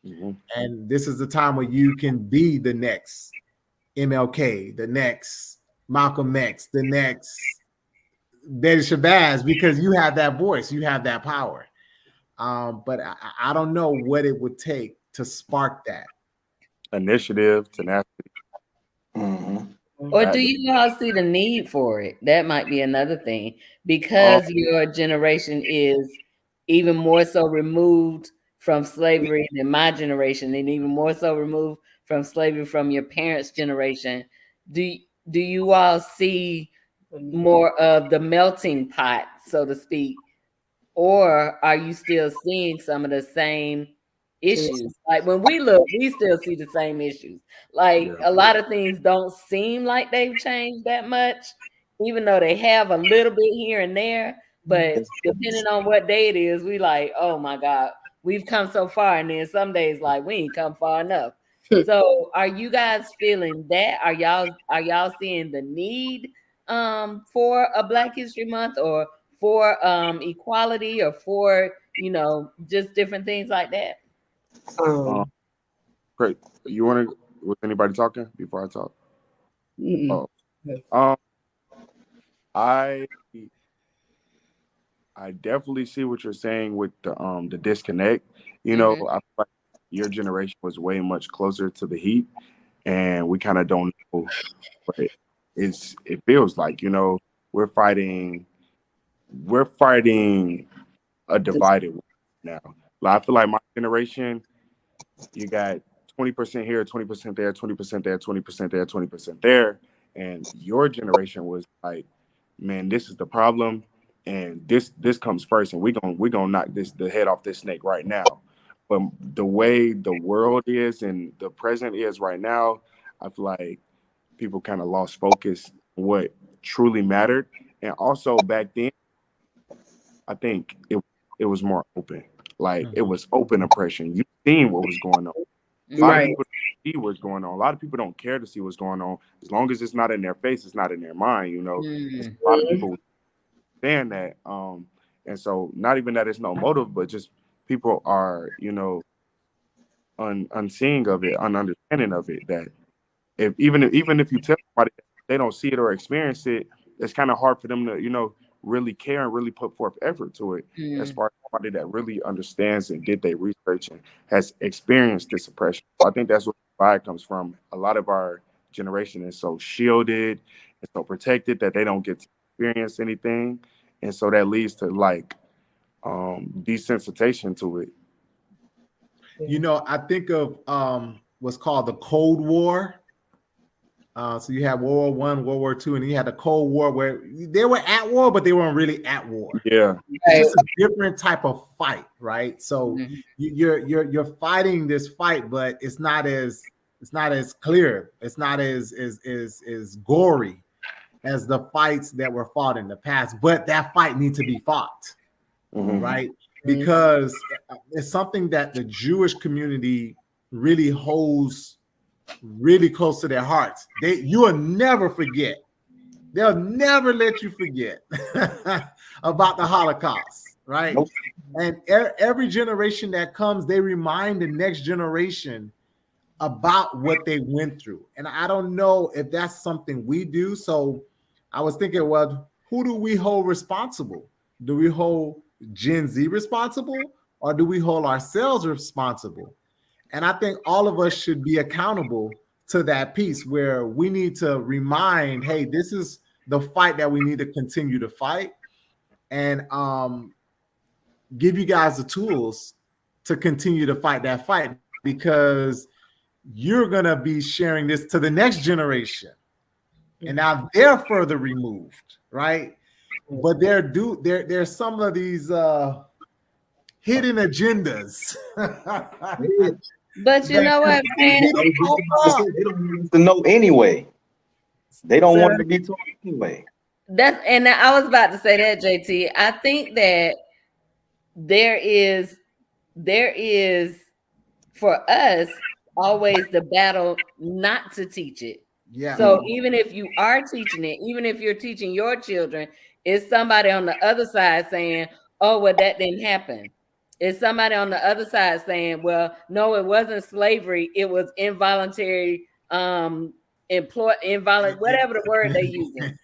Mm-hmm. And this is the time where you can be the next MLK, the next Malcolm X, the next Betty Shabazz, because you have that voice, you have that power. But I don't know what it would take to spark that initiative, tenacity. Or do you all see the need for it? That might be another thing, because your generation is even more so removed from slavery than my generation, and even more so removed from slavery from your parents' generation. Do you all see more of the melting pot, so to speak, or are you still seeing some of the same issues? Like when we look, we still see the same issues. Like a lot of things don't seem like they've changed that much, even though they have a little bit here and there. But depending on what day it is, we like, oh my God, we've come so far. And then some days like we ain't come far enough. So are you guys feeling that? Are y'all seeing the need for a Black History Month, or for equality, or for, you know, just different things like that? Great. You want to? Was anybody talking before I talk? I definitely see what you're saying with the disconnect. You know, I feel like your generation was way much closer to the heat, and we kind of don't know what it feels like. You know, we're fighting a divided world now. Like, I feel like my generation, you got 20% here, 20% there, 20% there, 20% there, 20% there. And your generation was like, man, this is the problem, and this comes first, and we're gonna knock the head off this snake right now. But the way the world is and the present is right now, I feel like people kind of lost focus on what truly mattered. And also back then, I think it was more open. Like it was open oppression. You seen what was going on. A lot of people don't see what's going on. A lot of people don't care to see what's going on. As long as it's not in their face, it's not in their mind, you know. A lot of people understand that. And so not even that it's no motive, but just people are, you know, unseeing of it, ununderstanding of it, that even if you tell somebody they don't see it or experience it, it's kind of hard for them to, you know, really care and really put forth effort to it. As far as somebody that really understands and did their research and has experienced this oppression. So I think that's where the divide comes from. A lot of our generation is so shielded and so protected that they don't get to experience anything. And so that leads to like desensitization to it. You know, I think of what's called the Cold War. So you have World War I, World War II, and you had the Cold War, where they were at war, but they weren't really at war. Yeah, it's just a different type of fight, right? So you're fighting this fight, but it's not as clear. It's not as gory as the fights that were fought in the past. But that fight needs to be fought, right? Because it's something that the Jewish community really holds really close to their hearts. You will never forget. They'll never let you forget about the Holocaust, right? And every generation that comes, they remind the next generation about what they went through. And I don't know if that's something we do. So I was thinking, well, who do we hold responsible? Do we hold Gen Z responsible, or do we hold ourselves responsible? And I think all of us should be accountable to that piece where we need to remind, hey, this is the fight that we need to continue to fight, and give you guys the tools to continue to fight that fight, because you're going to be sharing this to the next generation. And now they're further removed, right? But there's some of these hidden agendas. But you know what, man? They don't need to know anyway. They don't want to be taught anyway. And I was about to say that, JT. I think that there is for us always the battle not to teach it. Yeah. So even if you are teaching it, even if you're teaching your children, it's somebody on the other side saying, oh, well, that didn't happen. It's somebody on the other side saying, well, no, it wasn't slavery. It was involuntary whatever the word they're using,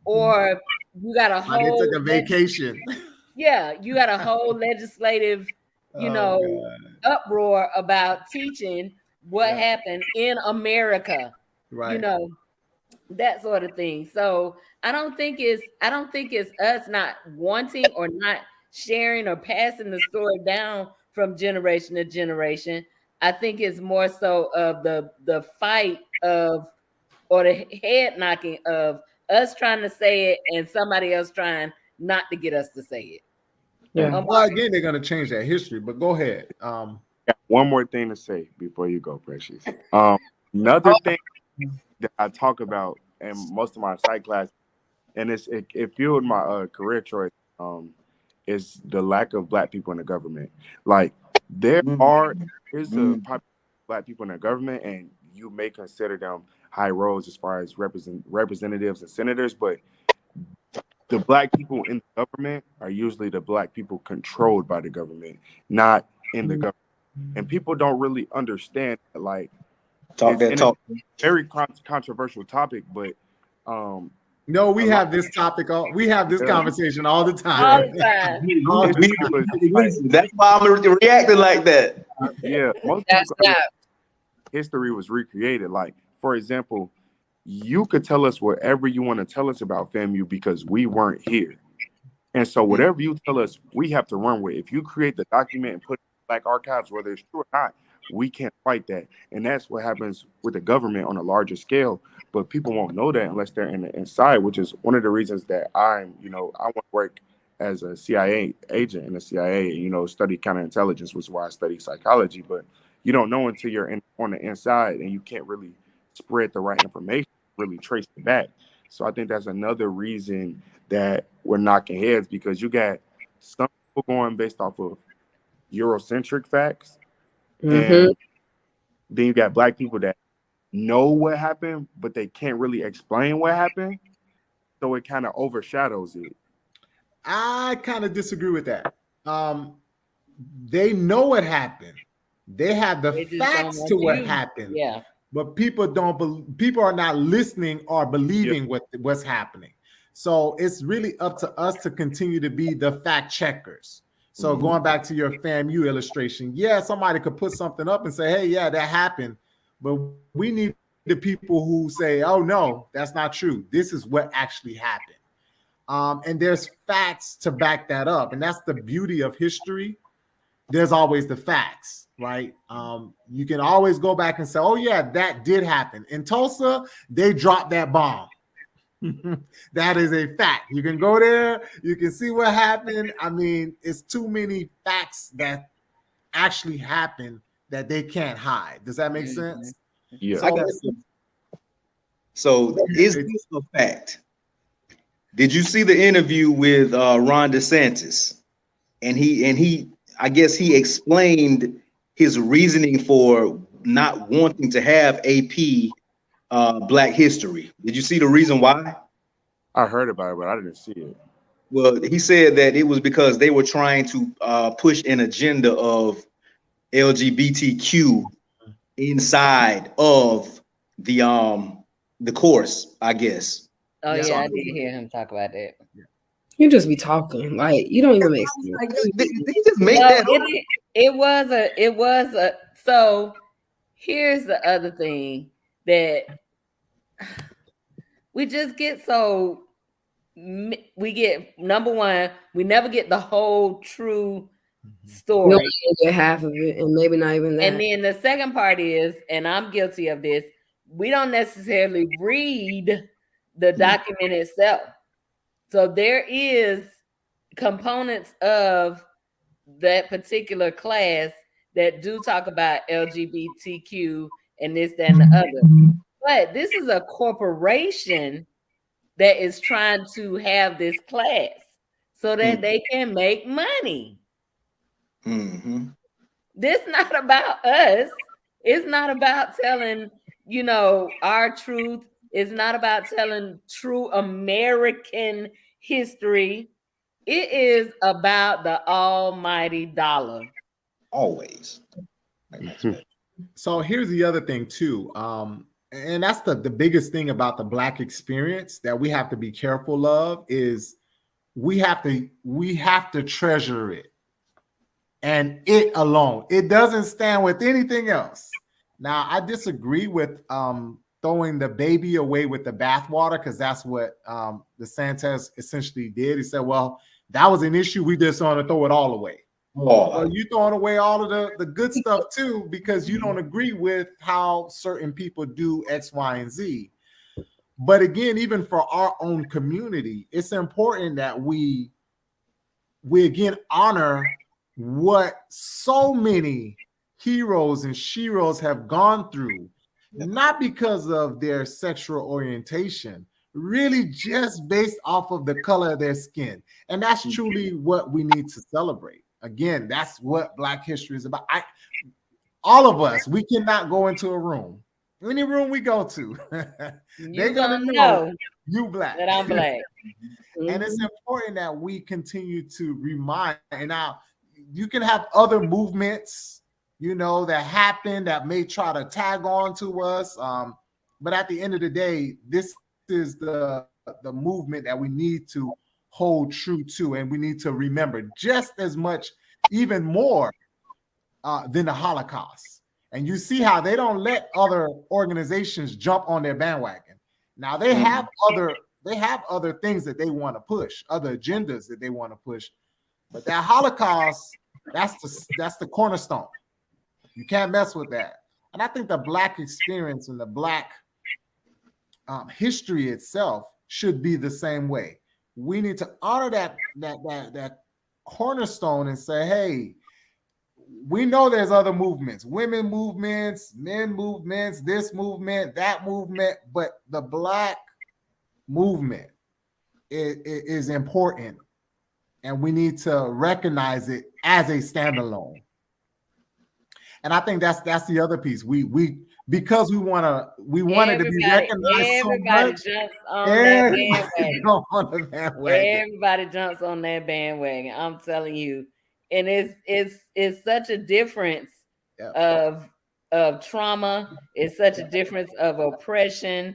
or you got a whole took a vacation. Yeah, you got a whole legislative, uproar about teaching what happened in America, right? That sort of thing. So I don't think it's us not wanting or not sharing or passing the story down from generation to generation. I think it's more so of the fight of, or the head knocking of us trying to say it and somebody else trying not to get us to say it. Yeah. Well, again, they're going to change that history, but go ahead. One more thing to say before you go, Precious. Another thing that I talk about in most of my psych classes, and it fueled my career choice, is the lack of Black people in the government. Like there's a population of Black people in the government, and you may consider them high roles as far as representatives and senators, but the Black people in the government are usually the Black people controlled by the government, not in the government. And people don't really understand that, like, it's a very controversial topic, but no, we have this topic. We have this conversation all the time. That's why I'm reacting like that. Yeah, most people history was recreated. Like, for example, you could tell us whatever you want to tell us about FAMU because we weren't here. And so whatever you tell us, we have to run with. If you create the document and put it in Black archives, whether it's true or not, we can't fight that. And that's what happens with the government on a larger scale. But people won't know that unless they're inside, which is one of the reasons that I want to work as a CIA agent in the CIA, study counterintelligence, which is why I study psychology. But you don't know until you're on the inside, and you can't really spread the right information, really trace it back. So I think that's another reason that we're knocking heads, because you got some people going based off of Eurocentric facts, and then you got Black people that know what happened, but they can't really explain what happened. So it kind of overshadows it. I kind of disagree with that. They know what happened. They have the facts to what happened. Yeah. But people are not listening or believing what's happening. So it's really up to us to continue to be the fact checkers. So going back to your FAMU illustration, somebody could put something up and say, hey, yeah, that happened. But we need the people who say, oh, no, that's not true. This is what actually happened. And there's facts to back that up. And that's the beauty of history. There's always the facts, right? You can always go back and say, oh, yeah, that did happen. In Tulsa, they dropped that bomb. That is a fact. You can go there. You can see what happened. I mean, it's too many facts that actually happen that they can't hide. Does that make sense? Yeah. So is this a fact? Did you see the interview with Ron DeSantis? And he I guess he explained his reasoning for not wanting to have AP Black history. Did you see the reason why? I heard about it, but I didn't see it. Well, he said that it was because they were trying to push an agenda of LGBTQ inside of the course, I guess. Oh Yeah. yeah, I did hear him talk about that. You just be talking like you don't even make sense. Like, did he just make No, that up? it was a so here's the other thing that we just get so we get number one, we never get the whole true You story. only get half of it, and maybe not even that. And then the second part is, and I'm guilty of this, we don't necessarily read the document itself. So there is components of that particular class that do talk about LGBTQ and this, that, and the other. But this is a corporation that is trying to have this class so that they can make money. Mm-hmm. This not about us. It's not about telling, our truth. It's not about telling true American history. It is about the almighty dollar. Always. So here's the other thing too. And that's the biggest thing about the Black experience that we have to be careful of is we have to treasure it. And it alone. It doesn't stand with anything else. Now, I disagree with throwing the baby away with the bathwater, because that's what DeSantis essentially did. He said, well, that was an issue. We just want to throw it all away. Well, you throwing away all of the good stuff too, because you don't agree with how certain people do X, Y, and Z. But again, even for our own community, it's important that we again honor what so many heroes and sheroes have gone through, not because of their sexual orientation, really just based off of the color of their skin. And that's truly what we need to celebrate. Again, that's what Black history is about. All of us, we cannot go into a room, any room we go to, they're gonna know you Black. That I'm Black. And it's important that we continue to remind. And now you can have other movements, that happen that may try to tag on to us. But at the end of the day, this is the movement that we need to hold true to, and we need to remember just as much, even more than the Holocaust. And you see how they don't let other organizations jump on their bandwagon. Now they have other things that they want to push, other agendas that they want to push. But that Holocaust, that's the cornerstone. You can't mess with that. And I think the Black experience and the Black history itself should be the same way. We need to honor that cornerstone and say, hey, we know there's other movements, women movements, men movements, this movement, that movement, but the Black movement is important, and we need to recognize it as a standalone. And I think that's the other piece. We because we want it to be recognized so much. Everybody jumps on that bandwagon. I'm telling you, and it's such a difference of trauma. It's such a difference of oppression.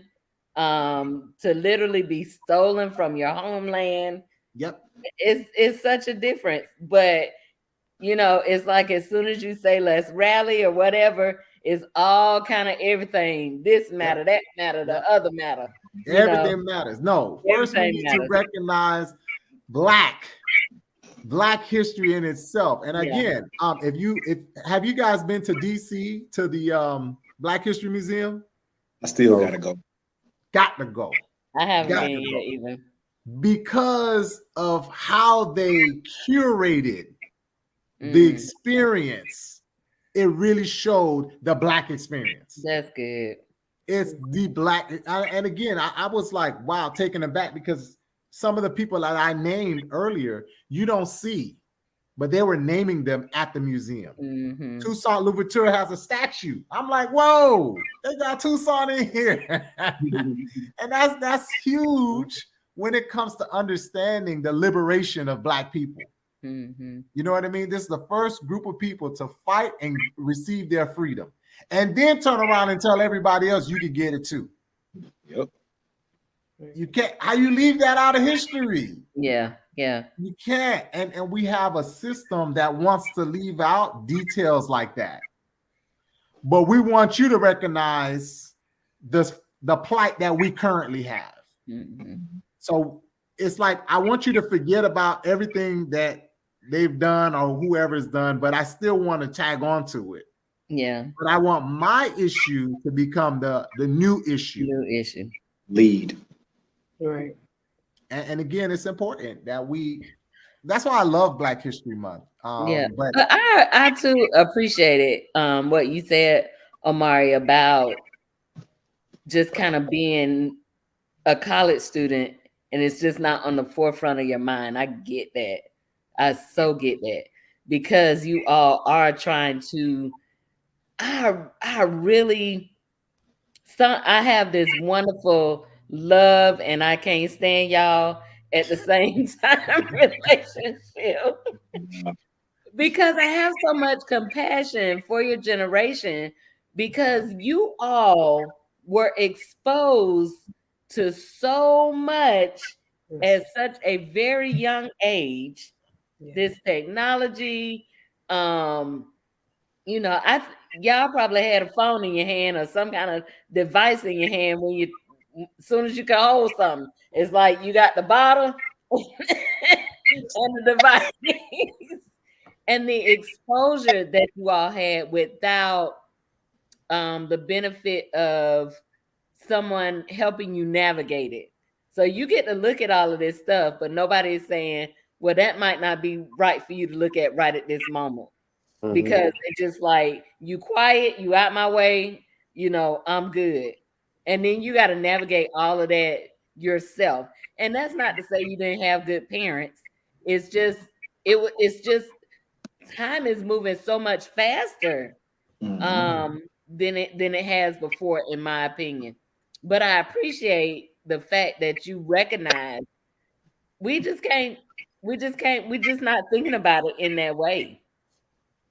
To literally be stolen from your homeland. Yep, it's such a difference, but. It's like as soon as you say let's rally or whatever, it's all kind of everything. This matter, that matter, the other matter. Everything matters. No, first we need to recognize Black history in itself. And again, have you guys been to DC to the Black History Museum? I still gotta go. Got to go. I haven't been yet either. Because of how they curated the experience, it really showed the Black experience. That's good. It's the Black, and again, I was like, wow, taken aback, because some of the people that I named earlier, you don't see, but they were naming them at the museum. Toussaint Louverture has a statue. I'm like, whoa, they got Toussaint in here. And that's huge when it comes to understanding the liberation of Black people. Mm-hmm. You know what I mean? This is the first group of people to fight and receive their freedom, and then turn around and tell everybody else you can get it too. Yep. You can't. How you leave that out of history? Yeah. You can't. And we have a system that wants to leave out details like that. But we want you to recognize the plight that we currently have. Mm-hmm. So it's like, I want you to forget about everything that they've done or whoever's done, but I still want to tag on to it. Yeah. But I want my issue to become the new issue. New issue. Lead. Right. And again, it's important that that's why I love Black History Month. But I too appreciated what you said, Omari, about just kind of being a college student and it's just not on the forefront of your mind. I get that. I so get that, because you all are trying to, I have this wonderful love and I can't stand y'all at the same time relationship, because I have so much compassion for your generation, because you all were exposed to so much at such a very young age. This technology, you know, y'all probably had a phone in your hand or some kind of device in your hand when as soon as you can hold something, it's like you got the bottle and the device. And the exposure that you all had without the benefit of someone helping you navigate it. So you get to look at all of this stuff, but nobody's saying, well, that might not be right for you to look at right at this moment. Mm-hmm. Because it's just like, you quiet, you out my way, you know, I'm good. And then you got to navigate all of that yourself. And that's not to say you didn't have good parents. It's just time is moving so much faster than it has before, in my opinion. But I appreciate the fact that you recognize we're just not thinking about it in that way.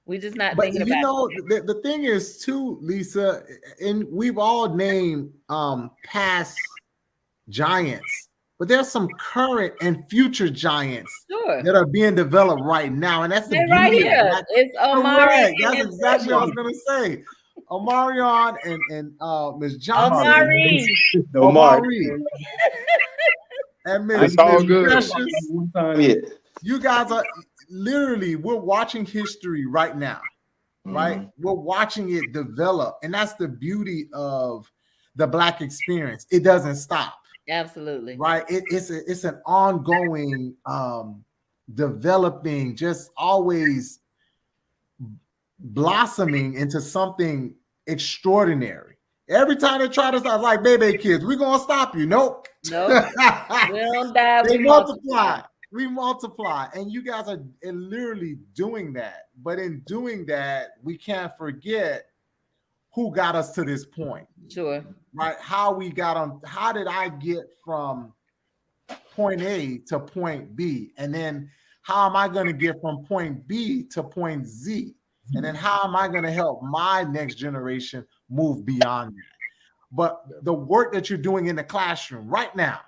We're just not thinking about it. The thing is too, Lisa, and we've all named past giants, but there's some current and future giants that are being developed right now, and that's the beauty right here. It's Omari. That's exactly what I was gonna say. Omarion and Ms. Johnson. Omari. And Ms. Precious. You guys are literally, we're watching history right now, right? Mm-hmm. We're watching it develop, and that's the beauty of the Black experience. It doesn't stop. Absolutely. Right. It's an ongoing developing, just always blossoming into something extraordinary. Every time they try to stop, like, baby kids, we're gonna stop you. Nope. We don't die. They multiply. We multiply. And you guys are literally doing that. But in doing that, we can't forget who got us to this point. Sure. Right? How we got on, how did I get from point A to point B? And then how am I going to get from point B to point Z? And then how am I going to help my next generation move beyond that? But the work that you're doing in the classroom right now,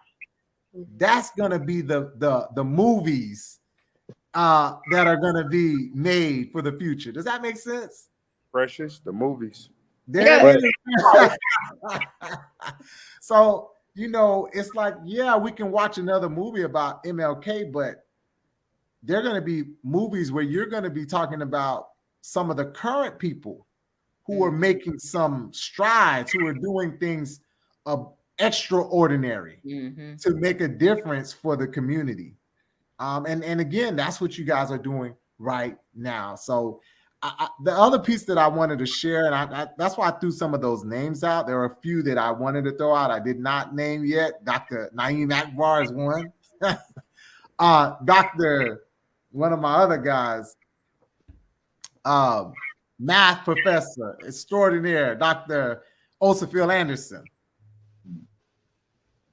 that's going to be the movies that are going to be made for the future. Does that make sense? Precious, the movies. So, you know, it's like, yeah, we can watch another movie about MLK, but they're going to be movies where you're going to be talking about some of the current people who are making some strides, who are doing things extraordinary to make a difference for the community. And again, that's what you guys are doing right now. So the other piece that I wanted to share, and that's why I threw some of those names out. There are a few that I wanted to throw out. I did not name yet. Dr. Naeem Akbar is one. One of my other guys, math professor extraordinaire, Dr. Osafiel Anderson.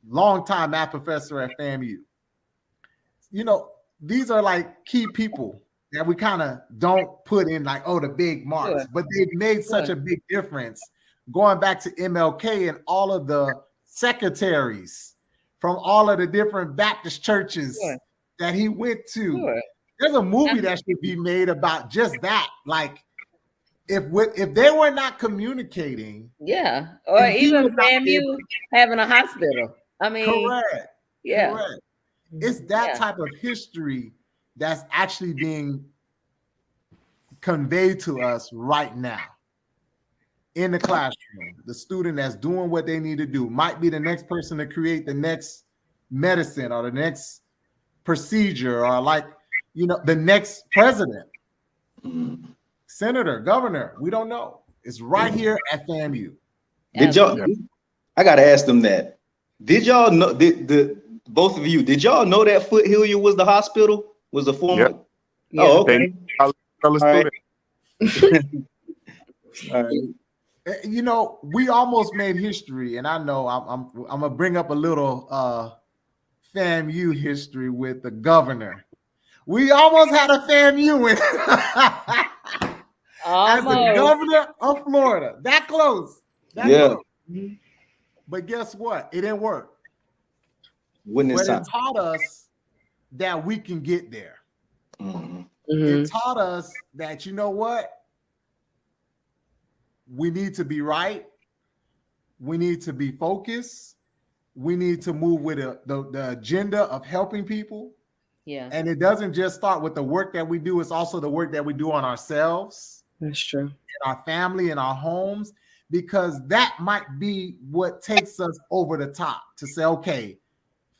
longtime math professor at FAMU. You know, these are like key people that we kind of don't put in like, oh, the big marks, but they've made such a big difference. Going back to MLK and all of the secretaries from all of the different Baptist churches that he went to. There's a movie that should be made about just that. Like, if they were not communicating, or even FAMU having a hospital. I mean, correct. It's that type of history that's actually being conveyed to us right now in the classroom. The student that's doing what they need to do might be the next person to create the next medicine or the next procedure, or like, you know, the next president, senator, governor. We don't know. It's right here at FAMU. Did y'all? I gotta ask them that. Did y'all know? Both of you? Did y'all know that Foothill was the hospital? Was the former? Yep. Oh, okay. All right. All right. You know, we almost made history, and I know I'm gonna bring up a little FAMU history with the governor. We almost had a FAMU in as the governor of Florida. That close. That close. But guess what? It didn't work. But it taught us that we can get there. It taught us that, you know what? We need to be right. We need to be focused. We need to move with the agenda of helping people. Yeah. And it doesn't just start with the work that we do. It's also the work that we do on ourselves. That's true. In our family, in our homes, because that might be what takes us over the top to say, okay,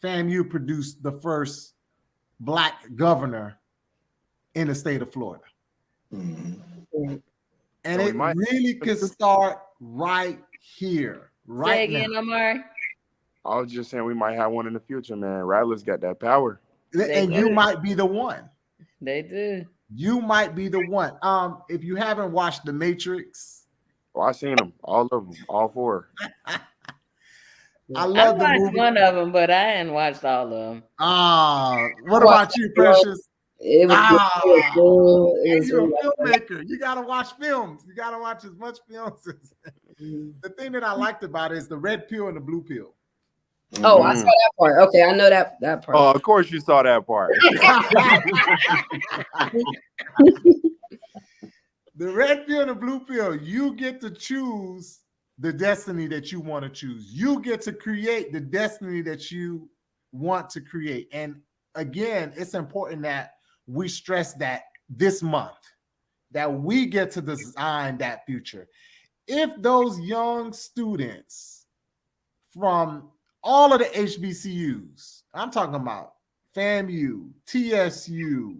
FAMU produced the first Black governor in the state of Florida. And it really could start right here, right now. Omari. I was just saying we might have one in the future, man. Rattlers got that power. And you might be the one. They do. You might be the one. If you haven't watched The Matrix. I seen them, all of them, all four. I love the watched movie. one of them, but I hadn't watched all of them. What about you, Precious? It was You're a filmmaker. You gotta watch films. You gotta watch as much films. The thing that I liked about it is the red pill and the blue pill. Oh, I saw that part. Okay, I know that part. Oh, of course you saw that part. The red pill and the blue pill, you get to choose the destiny that you want to choose. You get to create the destiny that you want to create. And again, it's important that we stress that this month, that we get to design that future. If those young students from all of the HBCUs, I'm talking about FAMU, TSU,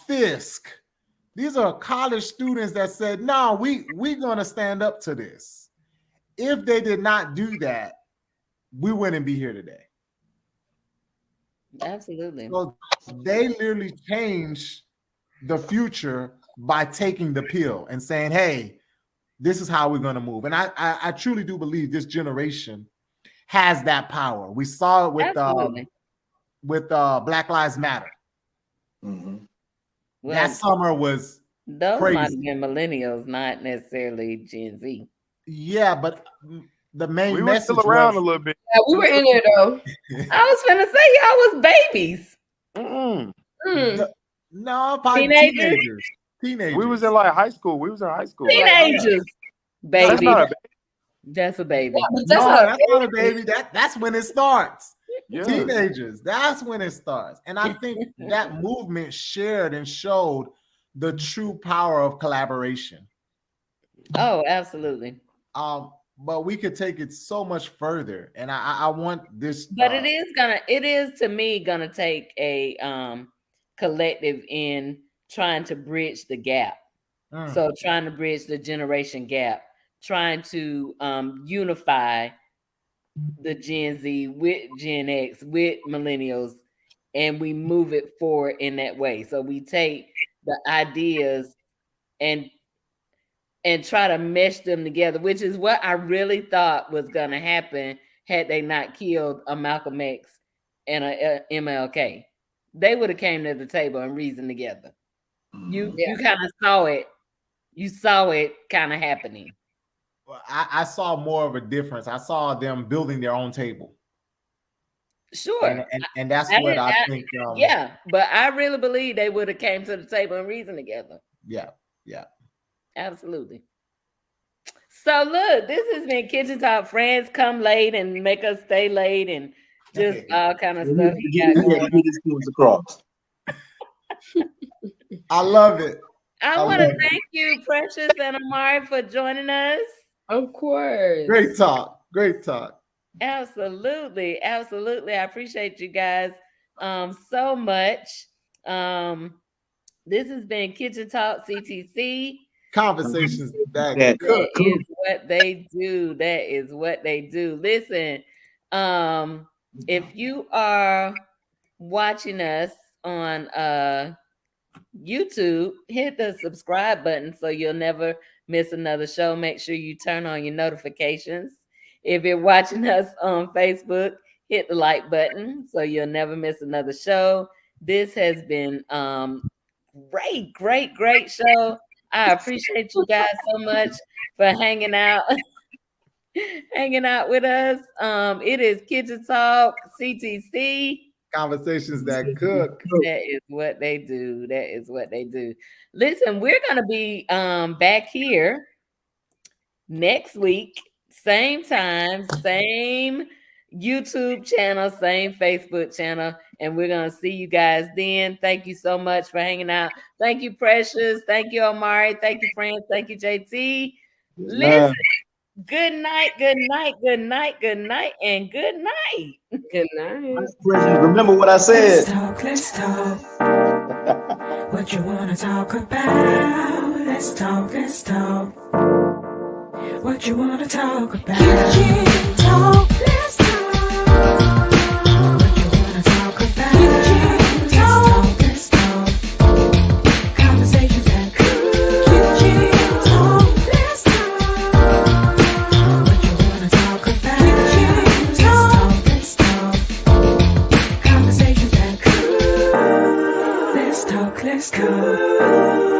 Fisk, these are college students that said, no, we're going to stand up to this. If they did not do that, we wouldn't be here today. Absolutely. So they literally changed the future by taking the pill and saying, hey, this is how we're going to move. And I truly do believe this generation has that power. We saw it with Black Lives Matter. Well, that summer was those crazy. might have been millennials, not necessarily Gen Z. Yeah, but the main we were message still around a little bit. Yeah, we were in there though. I was finna say y'all was babies. No, probably teenagers. We was in like high school. We was in high school. Teenagers. Baby. That's not a baby. That's a baby. Yeah, that's not a baby. That's when it starts. Yeah. Teenagers. That's when it starts. And I think that movement shared and showed the true power of collaboration. Oh, absolutely. But we could take it so much further. And I want this. But it is to me gonna take a collective in trying to bridge the gap. So trying to bridge the generation gap, trying to unify the Gen Z with Gen X, with millennials, and we move it forward in that way. So we take the ideas and try to mesh them together, which is what I really thought was going to happen had they not killed a Malcolm X and a MLK. They would have came to the table and reasoned together. You kind of saw it. You saw it kind of happening. Well, I saw more of a difference. I saw them building their own table. Sure. And that's what I think. Yeah, but I really believe they would have came to the table and reasoned together. Yeah. Absolutely. So look, this has been Kitchen Talk. Friends come late and make us stay late and just all kind of stuff. Across. I love it. I want to thank you, Precious and Omari, for joining us. Of course. Great talk. Absolutely. I appreciate you guys so much. This has been Kitchen Talk CTC. Conversations that is what they do. That is what they do. Listen, if you are watching us on YouTube, hit the subscribe button so you'll never miss another show. Make sure you turn on your notifications. If you're watching us on Facebook, hit the like button so you'll never miss another show. This has been great show. I appreciate you guys so much for hanging out with us. It is Kitchen Talk CTC. Conversations that cook. That is what they do. Listen, we're gonna be back here next week, same time, same YouTube channel, same Facebook channel, and we're gonna see you guys then. Thank you so much for hanging out. Thank you, Precious. Thank you, Omari. Thank you, friends. Thank you, JT. Listen, good night, and good night. Good night. Remember what I said. Let's talk. What you wanna talk about? Let's talk. What you wanna talk about? Kitchen Talk. Let's talk. What you wanna talk about? Kitchen Talk. Let's talk. Conversations that could. Kitchen Talk. Let's talk. What you wanna talk about? Kitchen Talk. Let's talk. Conversations that could. Let's talk.